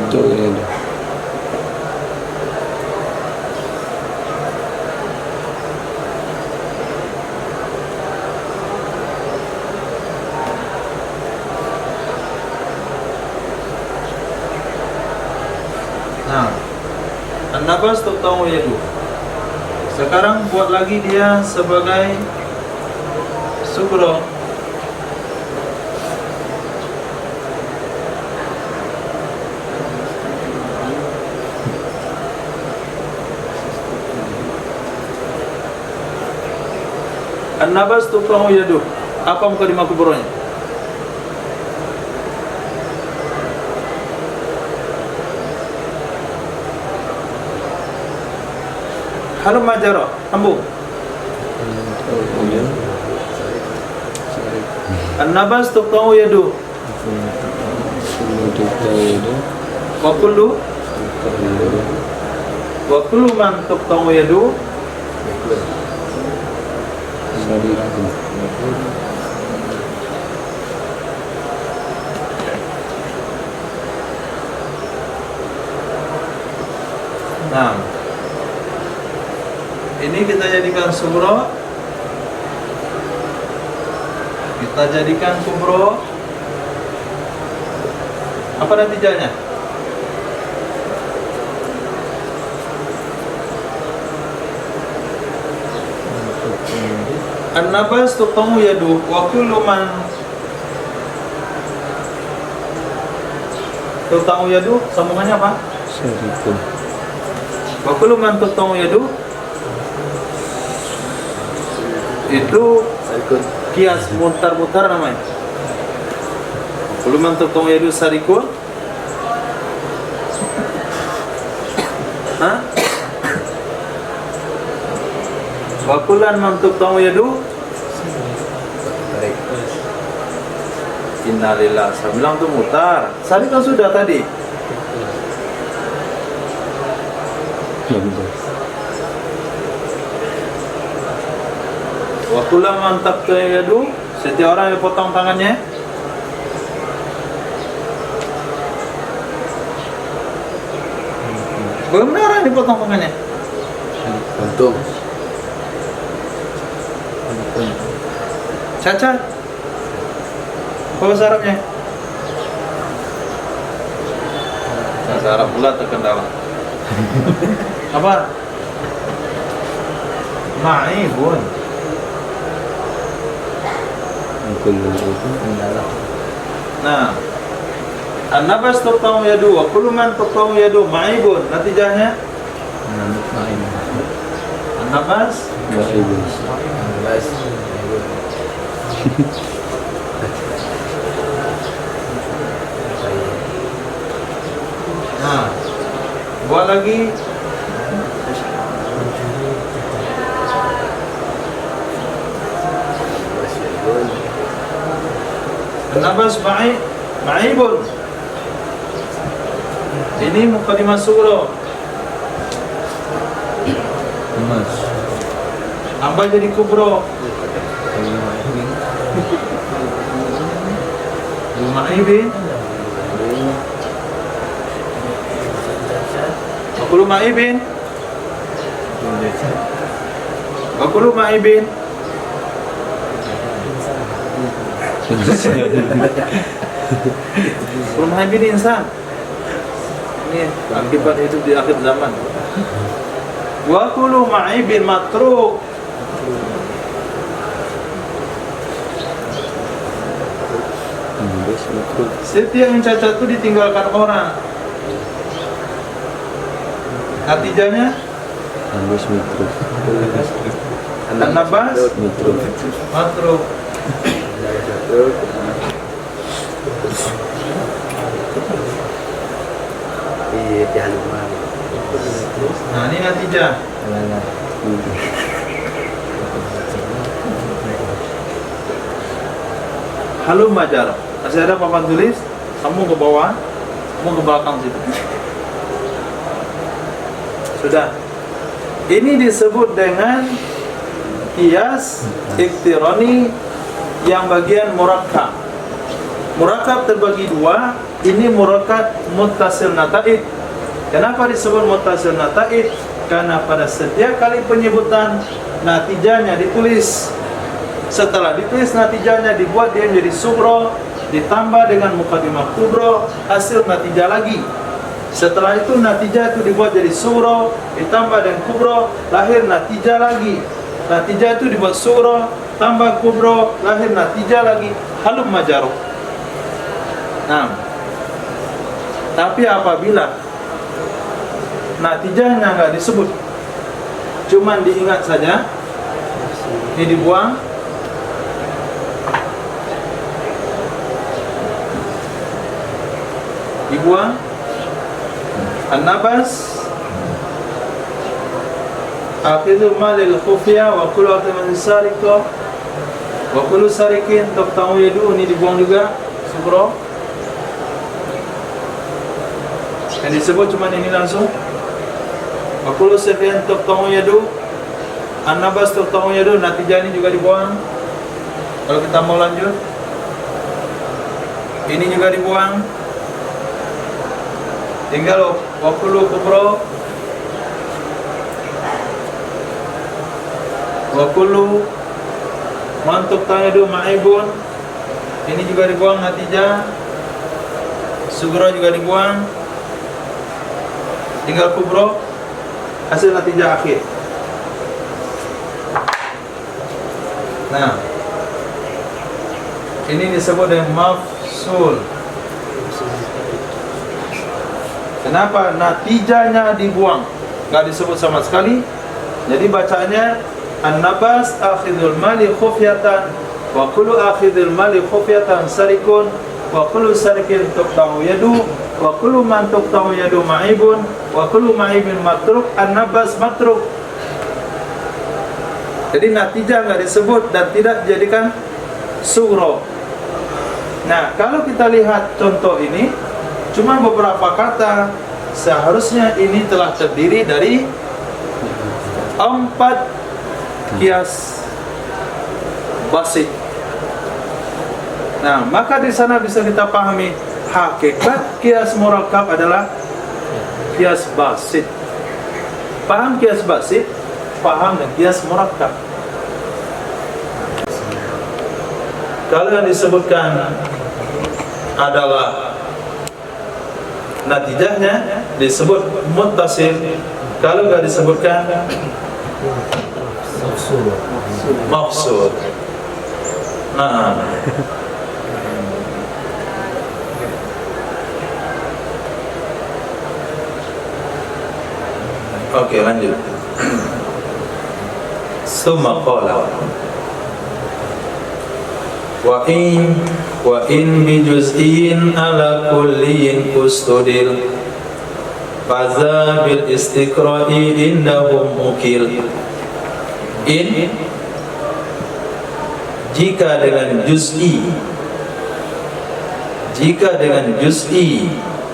Speaker 5: Tuh ya.
Speaker 4: Nah, An-Nabas tahu ya dulu. Sekarang buat lagi dia sebagai sugro. An-nabas tuqta'u yaduh. Apa mukadimah kubronya? Halum majaro, sambung. An-nabas tuqta'u yaduh. Wa kullu man tuqta'u yaduh. Nah, ini kita jadikan sugro, kita jadikan kubro. Apa natijanya? An-nabas tuqta'u yadu wa kullu man tuqta'u yadu, sambungannya apa?
Speaker 5: Syarikun.
Speaker 4: Wa kullu man tuqta'u yadu itu kias mutar-mutar namanya. Wa kullu man tuqta'u yadu sarikun. Hah? Wa kullan man tuqta'u yadu. Innalillah. Saya bilang tuh mutar. Sari kan sudah tadi. Wa kullan man tuqta'u yadu. Setiap orang yang potong tangannya. Bagaimana orang yang dipotong tangannya?
Speaker 2: Untung.
Speaker 4: Cacat. Apa bahasa Arabnya? Bahasa Arab pula terkendala. Apa? Ma'ibun. Nah, an-nabas tuqta'u yadu wa kullu man tuqta'u yadu ma'ibun. Natijahnya an-nabas nah, buat lagi. An-nabas ma'ibun. Ini mukadimah sugro. Tambah jadi kubro. Ma'ibin. Wakulu ma'ibin. Wakulu ma'ibin. Wakulu ma'ibin insan. Ini akibat hidup di akhir zaman. Wakulu ma'ibin matruk. Setiap yang cacat itu ditinggalkan orang. Natijahnya an-nabas matruk. Nah, ini natijah. Halum majar. Masih ada papan tulis, sambung ke bawah, sambung ke belakang situ. Sudah. Ini disebut dengan kias iktironi yang bagian murakkab. Murakkab terbagi dua. Ini murakkab muttasil nataid. Kenapa disebut muttasil nataid? Karena pada setiap kali penyebutan natijahnya ditulis. Setelah ditulis natijahnya dibuat dia menjadi sugro, ditambah dengan mukadimah kubro, hasil natijah lagi. Setelah itu natijah itu dibuat jadi suro, ditambah dengan kubro, lahir natijah lagi. Natijah itu dibuat suro, tambah kubro, lahir natijah lagi. Halum majaro. Nah, tapi apabila natijahnya nggak disebut, cuman diingat saja, ini dibuang, an-nabas akhidul malil khufya wa kullu akhidul sarika wa kullu sarikin taqta'u yadu, ini dibuang juga sugro. Yang disebut cuma ini langsung. Wa kullu sarikin taqta'u yadu, an-nabas taqta'u yadu, natijah ini juga dibuang. Kalau kita mau lanjut, ini juga dibuang. Tinggal wakulu kubro, wakulu mantuk tangadu ma'ibun, ini juga dibuang natijah. Sugro juga dibuang. Tinggal kubro, hasil natijah akhir. Nah, ini disebut dengan mafsul. Kenapa natijahnya dibuang, nggak disebut sama sekali? Jadi bacanya an-nabas akhidul mali khufyatan wa kullu akhidul mali khufyatan sarikun wa kullu sarikin tuqta'u yadu wa kullu man tuqta'u yadu ma'ibun wa kullu ma'ibin matruk, an-nabas matruk. Jadi natijah nggak disebut dan tidak dijadikan sugro. Nah, kalau kita lihat contoh ini, cuma beberapa kata, seharusnya ini telah terdiri dari 4 kias basit. Nah, maka di sana bisa kita pahami hakikat kias murakkab adalah kias basit. Paham kias basit, paham dan kias murakkab. Kalau yang disebutkan adalah natijahnya disebut muttasil, kalau nggak disebutkan mafsul. Nah, oke, lanjut. Summa qala wa in bi juz'in ala kullin ustudil faza bil istiqra'i indahum mukil. In, jika dengan juz'i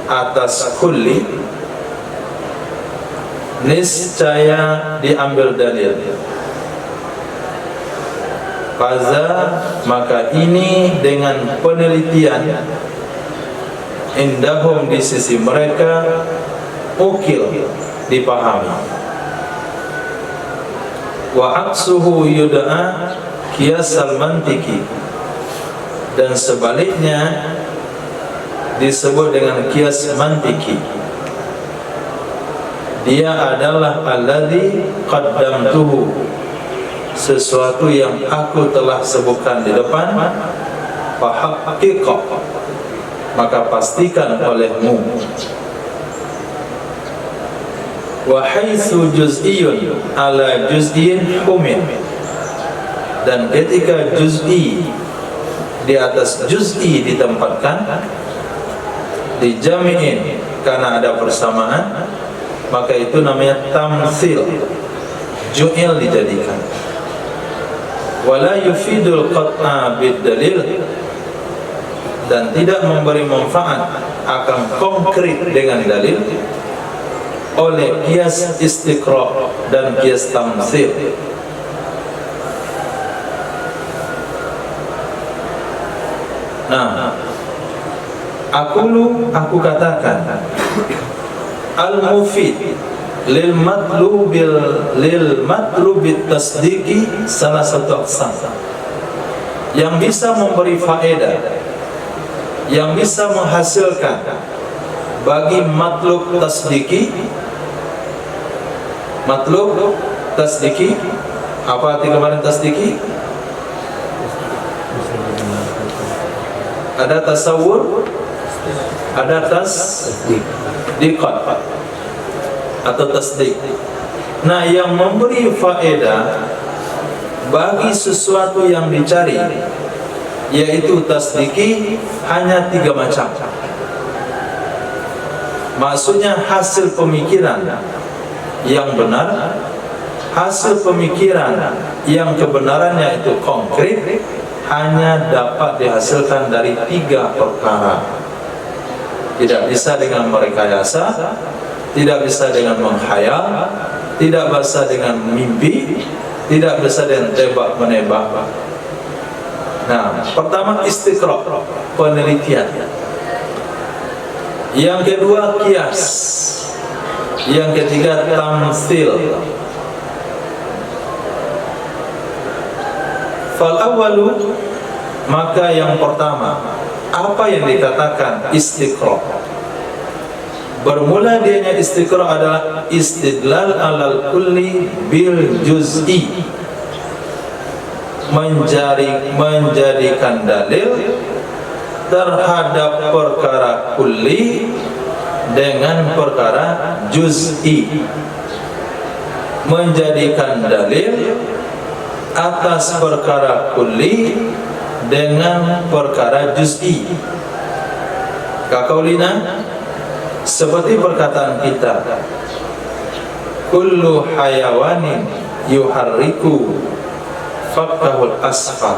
Speaker 4: atas kulli, niscaya diambil dalil. Faza, maka ini dengan penelitian, indahum, di sisi mereka, ukil, dipahami. Wa aksuhu yud'a qiyasal mantiki, dan sebaliknya disebut dengan qiyas mantiki. Dia adalah alladzi qaddamtuhu, sesuatu yang aku telah sebutkan di depan. Fahaqqiqa, maka pastikan olehmu. Wa haitsu juz'iyyun ala juz'in humil, dan ketika juz'i di atas juz'i ditempatkan, di jami'in karena ada persamaan, maka itu namanya tamtsil, ju'il dijadikan. Wala yufidul qat'a bid dalil, dan tidak memberi manfaat akan konkret dengan dalil oleh qiyas istiqra' dan qiyas tamtsil. Nah, aku katakan al-mufid lil matlubit tasdiqi salah satu aqsam, yang bisa memberi faedah, yang bisa menghasilkan
Speaker 1: bagi matlub tasdiki. Matlub tasdiki, apa arti kemarin tasdiki? Ada tasawur, ada tasdiqat atau tasdik. Nah, yang memberi faedah bagi sesuatu yang dicari, yaitu tasdiki, hanya 3 macam. Maksudnya hasil pemikiran yang benar, hasil pemikiran yang kebenarannya itu konkret, hanya dapat dihasilkan dari 3 perkara. Tidak bisa dengan merekayasa, tidak bisa dengan menghayal, tidak bisa dengan mimpi, tidak bisa dengan tebak-menebak. Nah, pertama istiqra, penelitian. Yang kedua qiyas. Yang ketiga tamtsil. Fal awwalu, maka yang pertama, apa yang dikatakan istiqra? Bermula dianya istiqra adalah istidlal alal kulli bil juz'i, menjadikan dalil terhadap perkara kulli dengan perkara juz'i, menjadikan dalil atas perkara kulli dengan perkara juz'i. Kaqaulina, seperti perkataan kita, kullu hayawanin yuharriku fakkahul asfar.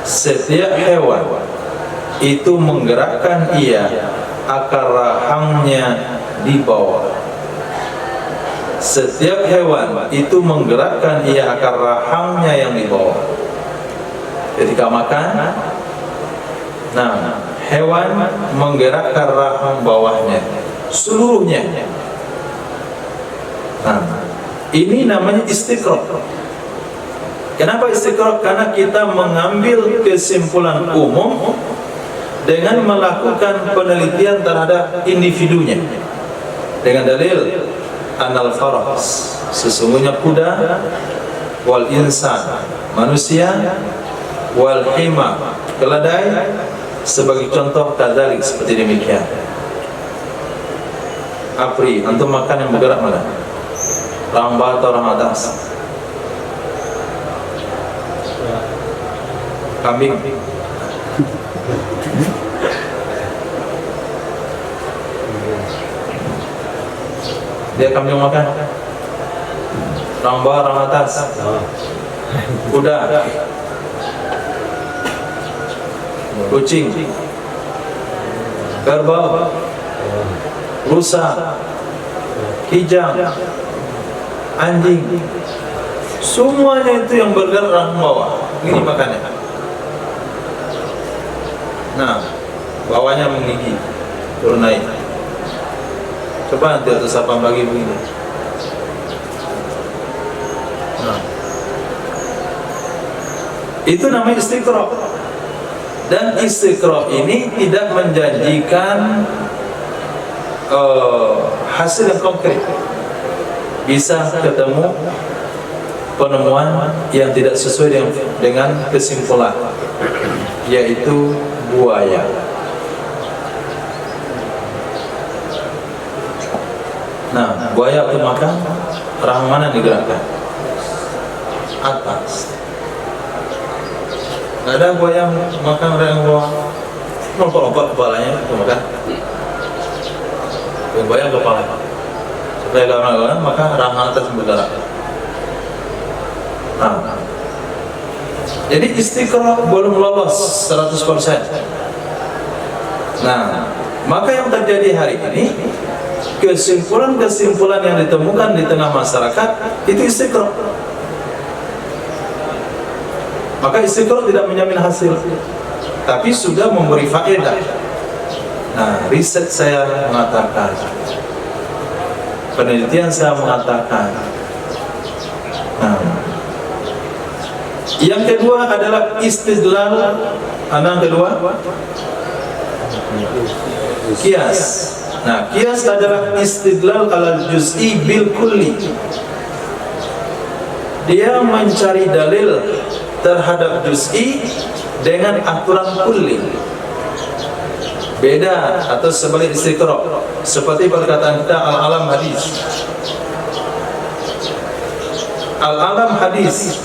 Speaker 1: Setiap hewan itu menggerakkan ia akar rahangnya di bawah. Setiap hewan itu menggerakkan ia akar rahangnya yang di bawah ketika makan. Nah, hewan menggerakkan rahang bawahnya seluruhnya. Nah, ini namanya istiqra. Kenapa istiqra? Karena kita mengambil kesimpulan umum dengan melakukan penelitian terhadap individunya dengan dalil anal faras, sesungguhnya kuda, wal insan, manusia, wal hima, keledai, sebagai contoh kadzalik, seperti demikian. Apri, antum makan yang bergerak mana? Orang bawah atau orang atas? Kambing. Dia kambing makan. Orang bawah, orang atas. Kuda, kucing, kerbau, rusa, kijang, anjing, semuanya itu yang bergerak orang bawah. Ini makannya. Nah, bawahnya menggigit, turun naik. Coba nanti atas apa bagi begini. Nah, itu namanya istiqra. Dan istiqra ini tidak menjanjikan hasil yang konkret. Bisa ketemu penemuan yang tidak sesuai dengan kesimpulan, yaitu buaya. Nah, buaya itu makan rahang mana digerakkan? Atas. Nggak ada buaya makan rahang bawah, lompat-lompat kepalanya itu makan. Buaya kepala. Supaya kawan-kawan maka rahang atas bergerak. Nah, jadi istiqra belum lolos 100%. Nah, maka yang terjadi hari ini, kesimpulan-kesimpulan yang ditemukan di tengah masyarakat itu istiqra. Maka istiqra tidak menjamin hasil, tapi sudah memberi faedah. Nah, riset saya mengatakan, penelitian saya mengatakan. Nah, yang kedua adalah istidlal. Yang kedua
Speaker 4: Kias. Nah, kias adalah istidlal alal juz'i bil kulli. Dia mencari dalil terhadap juz'i dengan aturan kulli. Beda atau sebalik istiqra'. Seperti perkataan kita al-alam hadis. Al-alam hadis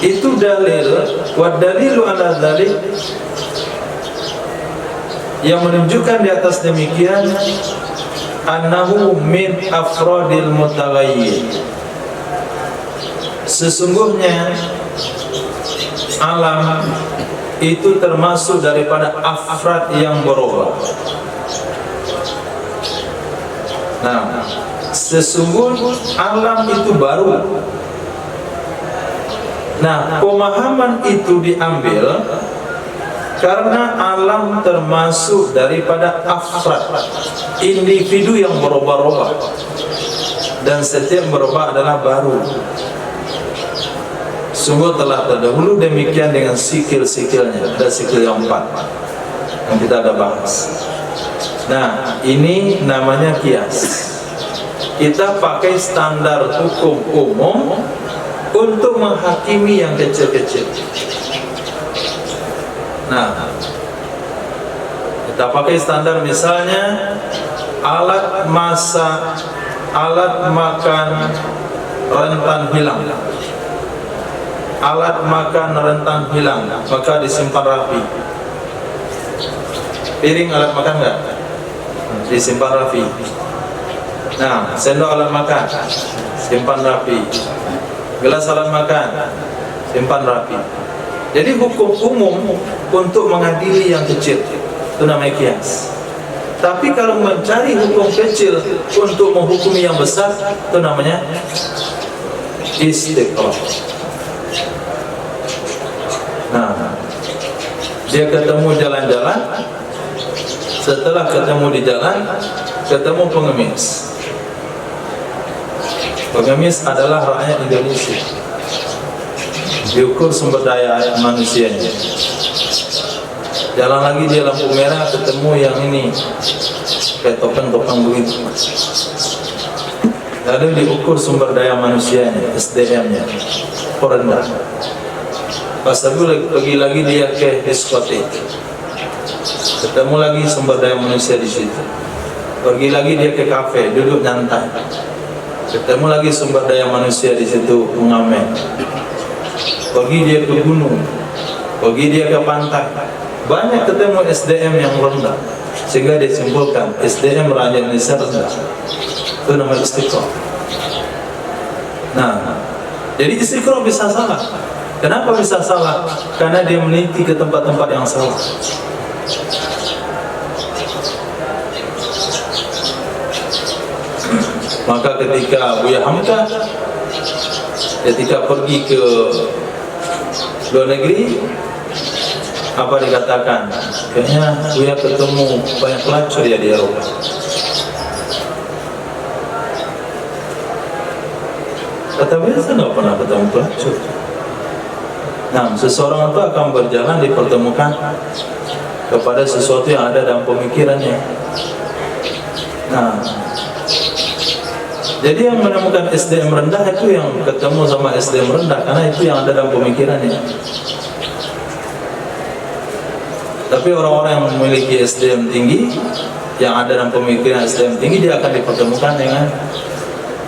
Speaker 4: itu dalil, wa dalilu ala dzalik, yang menunjukkan di atas demikian annahu min afradil mutaghayyir. Sesungguhnya alam itu termasuk daripada afrad yang berubah. Nah, sesungguhnya alam itu baru. Nah, pemahaman itu diambil karena alam termasuk daripada afrad, individu yang berubah-ubah, dan setiap berubah adalah baru. Sungguh telah terdahulu demikian dengan sikil-sikilnya. Ada sikil yang 4 yang kita ada bahas. Nah, ini namanya kias. Kita pakai standar hukum umum untuk menghakimi yang kecil-kecil. Nah, kita pakai standar misalnya alat masak, alat makan rentan hilang. Alat makan rentan hilang, maka disimpan rapi. Piring alat makan enggak? Disimpan rapi. Nah, sendok alat makan, simpan rapi. Gelas alat makan, simpan rapi. Jadi hukum umum untuk mengadili yang kecil, itu namanya kias. Tapi kalau mencari hukum kecil untuk menghukumi yang besar, itu namanya istiqrah. Nah, dia ketemu jalan-jalan. Setelah ketemu di jalan, ketemu pengemis. Pengemis adalah rakyat Indonesia. Diukur sumber daya manusianya. Jalan lagi dia lampu merah, ketemu yang ini kayak topeng-topeng begitu. Lalu diukur sumber daya manusianya, SDM-nya, rendah. Pas pergi lagi dia ke diskotik, ketemu lagi sumber daya manusia di situ. Pergi lagi dia ke kafe, duduk nyantai, ketemu lagi sumber daya manusia di situ mengamen. Pergi dia ke gunung, pergi dia ke pantai, banyak ketemu SDM yang rendah, sehingga disimpulkan SDM rakyat Indonesia rendah. Itu namanya istiqrah. Nah, jadi istiqrah bisa salah. Kenapa bisa salah? Karena dia meneliti ke tempat-tempat yang salah. Maka ketika Buya Hamka ketika pergi ke luar negeri, apa dikatakan? Kayaknya Buya ketemu banyak pelacur ya di Eropa. Kata Buya, saya nggak pernah ketemu pelacur. Nah, seseorang itu akan berjalan dipertemukan kepada sesuatu yang ada dalam pemikirannya. Nah, jadi yang menemukan SDM rendah itu yang ketemu sama SDM rendah, karena itu yang ada dalam pemikirannya. Tapi orang-orang yang memiliki SDM tinggi, yang ada dalam pemikiran SDM tinggi, dia akan dipertemukan dengan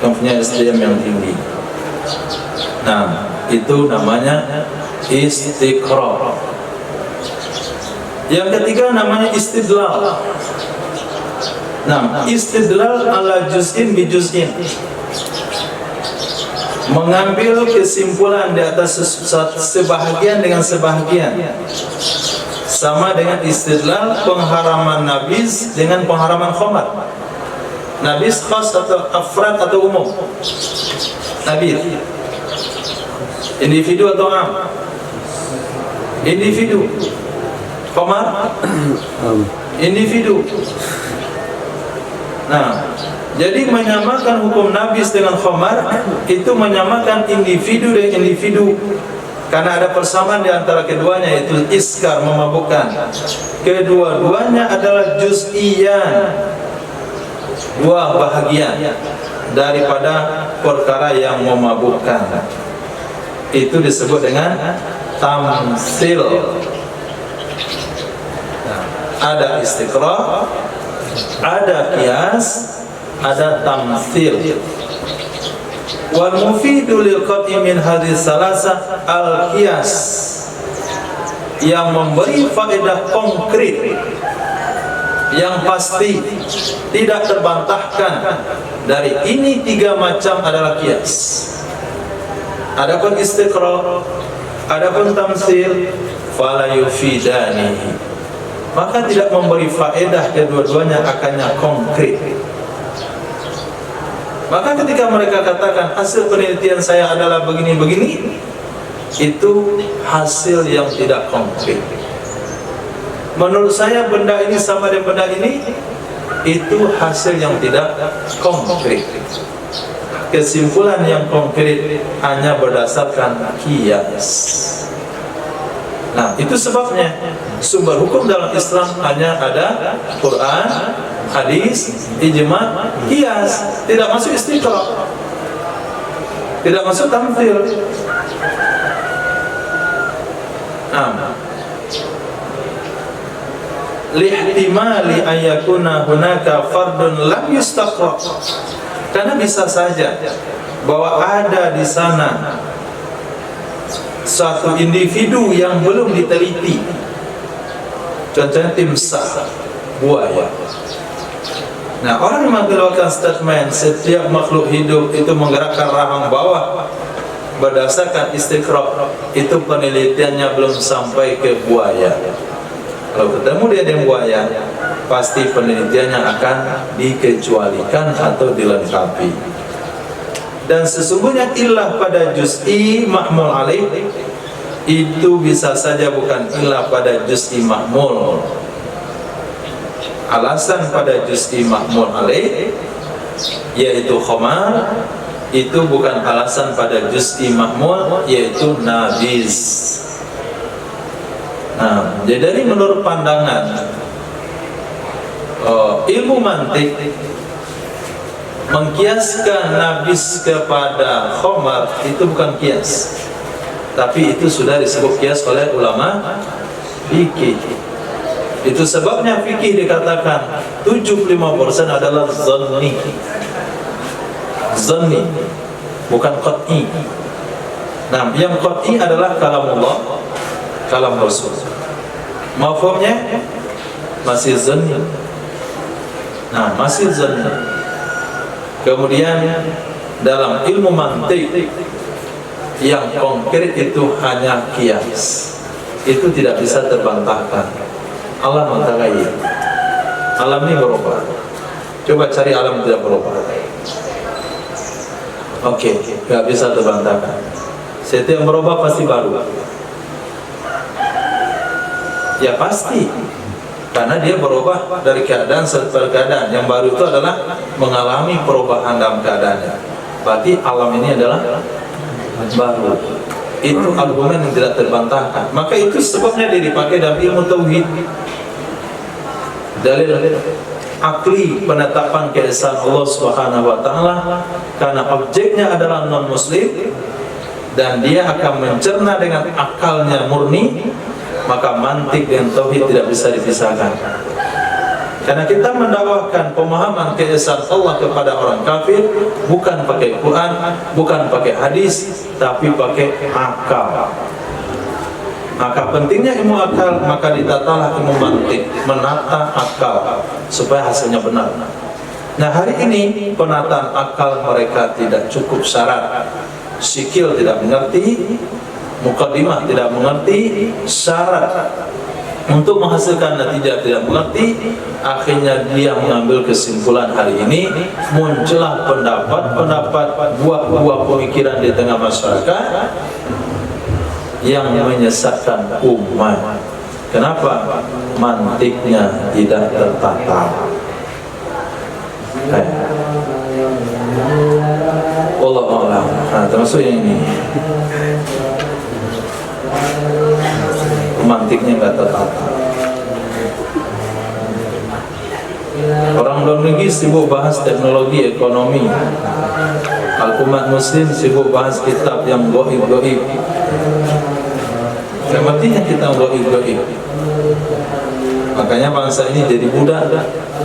Speaker 4: yang punya SDM yang tinggi. Nah, itu namanya istiqrah. Yang ketiga namanya istidlal. Nah, istidlal ala juz'in bi juz'in, mengambil kesimpulan di atas sebahagian dengan sebahagian. Sama dengan istidlal pengharaman nabis dengan pengharaman khamar. Nabis khas atau afrad atau umum? Nabis individu atau am? Individu. Khamar? Individu. Nah, jadi menyamakan hukum nabis dengan khamar itu menyamakan individu dengan individu Karena ada persamaan di antara keduanya, yaitu iskar, memabukkan. Kedua-duanya adalah juz'iyan, dua bahagian daripada perkara yang memabukkan. Itu disebut dengan tamsil. Ada istiqra', ada qiyas, ada tamsil. Wal mufidu lil qat'i min hadis salasa al qiyas, yang memberi faedah konkret yang pasti tidak terbantahkan dari ini tiga macam adalah qiyas. Adapun istiqra', adapun tamsil, fala yufidani, maka tidak memberi faedah, kedua-duanya akannya konkret. Maka ketika mereka katakan hasil penelitian saya adalah begini-begini, itu hasil yang tidak konkret. Menurut saya benda ini sama dengan benda ini, itu hasil yang tidak konkret. Kesimpulan yang konkret hanya berdasarkan qiyas. Nah, itu sebabnya sumber hukum dalam Islam hanya ada Quran, hadis, ijma', qiyas. Tidak masuk istiqra', tidak masuk tamthil. Lihtimali ayyakuna hunaka fardun lam yustaqra', karena bisa saja bahwa ada di sana satu individu yang belum diteliti. Contohnya timsah, buaya. Nah, orang yang mengeluarkan statement setiap makhluk hidup itu menggerakkan rahang bawah berdasarkan istiqra', itu penelitiannya belum sampai ke buaya. Kalau ketemu dia dengan buaya, pasti penelitiannya akan dikecualikan atau dilengkapi. Dan sesungguhnya ilah pada juz'i mahmul alaih itu bisa saja bukan ilah pada juz'i mahmul. Alasan pada juz'i mahmul alaih, yaitu khamar, itu bukan alasan pada juz'i mahmul, yaitu nabis. Nah, jadi menurut pandangan ilmu mantik, mengkiaskan nabis kepada khamar itu bukan kias, tapi itu sudah disebut kias oleh ulama fikih. Itu sebabnya fikih dikatakan 75% adalah zanni, bukan qat'i. Nah, yang qat'i adalah kalamullah, kalam Rasul. Mafhumnya masih zanni. Nah, masih zanni. Kemudian dalam ilmu mantik yang konkret itu hanya qiyas. Itu tidak bisa terbantahkan. Alam mutaghayyir. Alam ini berubah. Coba cari alam tidak berubah. Oke, tidak bisa terbantahkan. Setiap berubah pasti baru. Ya pasti. Karena dia berubah dari keadaan ke keadaan. Yang baru itu adalah mengalami perubahan dalam keadaannya. Berarti alam ini adalah baru. Itu argumen yang tidak terbantahkan. Maka itu sebabnya dia dipakai dalam ilmu tauhid. Dalil akli penetapan keesaan Allah Subhanahu wa taala, karena objeknya adalah non muslim dan dia akan mencerna dengan akalnya murni, maka mantik dan tauhid tidak bisa dipisahkan. Karena kita mendakwahkan pemahaman keesaan Allah kepada orang kafir bukan pakai Quran, bukan pakai hadis, tapi pakai akal. Maka pentingnya ilmu akal, maka ditatalah ilmu mantik, menata akal supaya hasilnya benar. Nah, hari ini penataan akal mereka tidak cukup syarat. Sikil tidak mengerti, muqaddimah tidak mengerti, syarat untuk menghasilkan natijah tidak mengerti. Akhirnya dia mengambil kesimpulan hari ini, muncullah pendapat-pendapat, buah-buah pemikiran di tengah masyarakat yang menyesatkan umat. Kenapa? Mantiknya tidak tertata. Allah Allah. Nah, termasuk yang ini.
Speaker 1: semantiknya nggak tertata. Orang luar negeri sibuk bahas teknologi, ekonomi. Al-Umat Muslim sibuk bahas kitab yang goib-goib. Semestinya kita goib-goib. Makanya bangsa ini jadi budak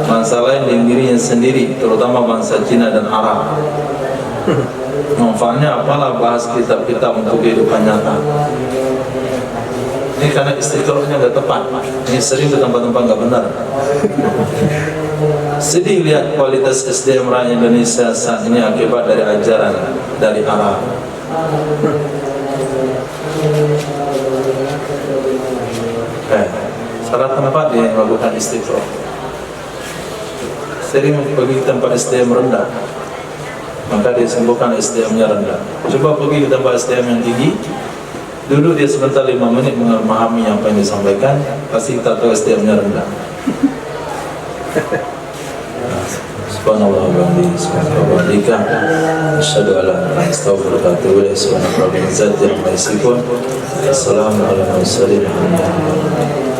Speaker 1: bangsa lain dengan dirinya sendiri, terutama bangsa Cina dan Arab. Manfaatnya apalah bahas kitab-kitab untuk kehidupan nyata. Ini karena istiqorohnya nggak tepat. Ini sering ke tempat-tempat nggak benar. Sedih lihat kualitas SDM rakyat Indonesia saat ini akibat dari ajaran dari Arab. Syarat kenapa dia melakukan istiqoroh? Sering pergi ke tempat SDM rendah, maka dia sembuhkan SDM-nya rendah. Coba pergi ke tempat SDM yang tinggi, duduk dia sebentar 5 menit memahami apa yang disampaikan, pasti kita tahu SDM-nya rendah. Subhanallah wa bihamdihi, subhanallah wa bihamdihi, asyhadu an la ilaha illa anta, astaghfiruka wa atubu ilaik. Subhanallah wa bihamdihi, assalamu alaikum warahmatullahi wabarakatuh.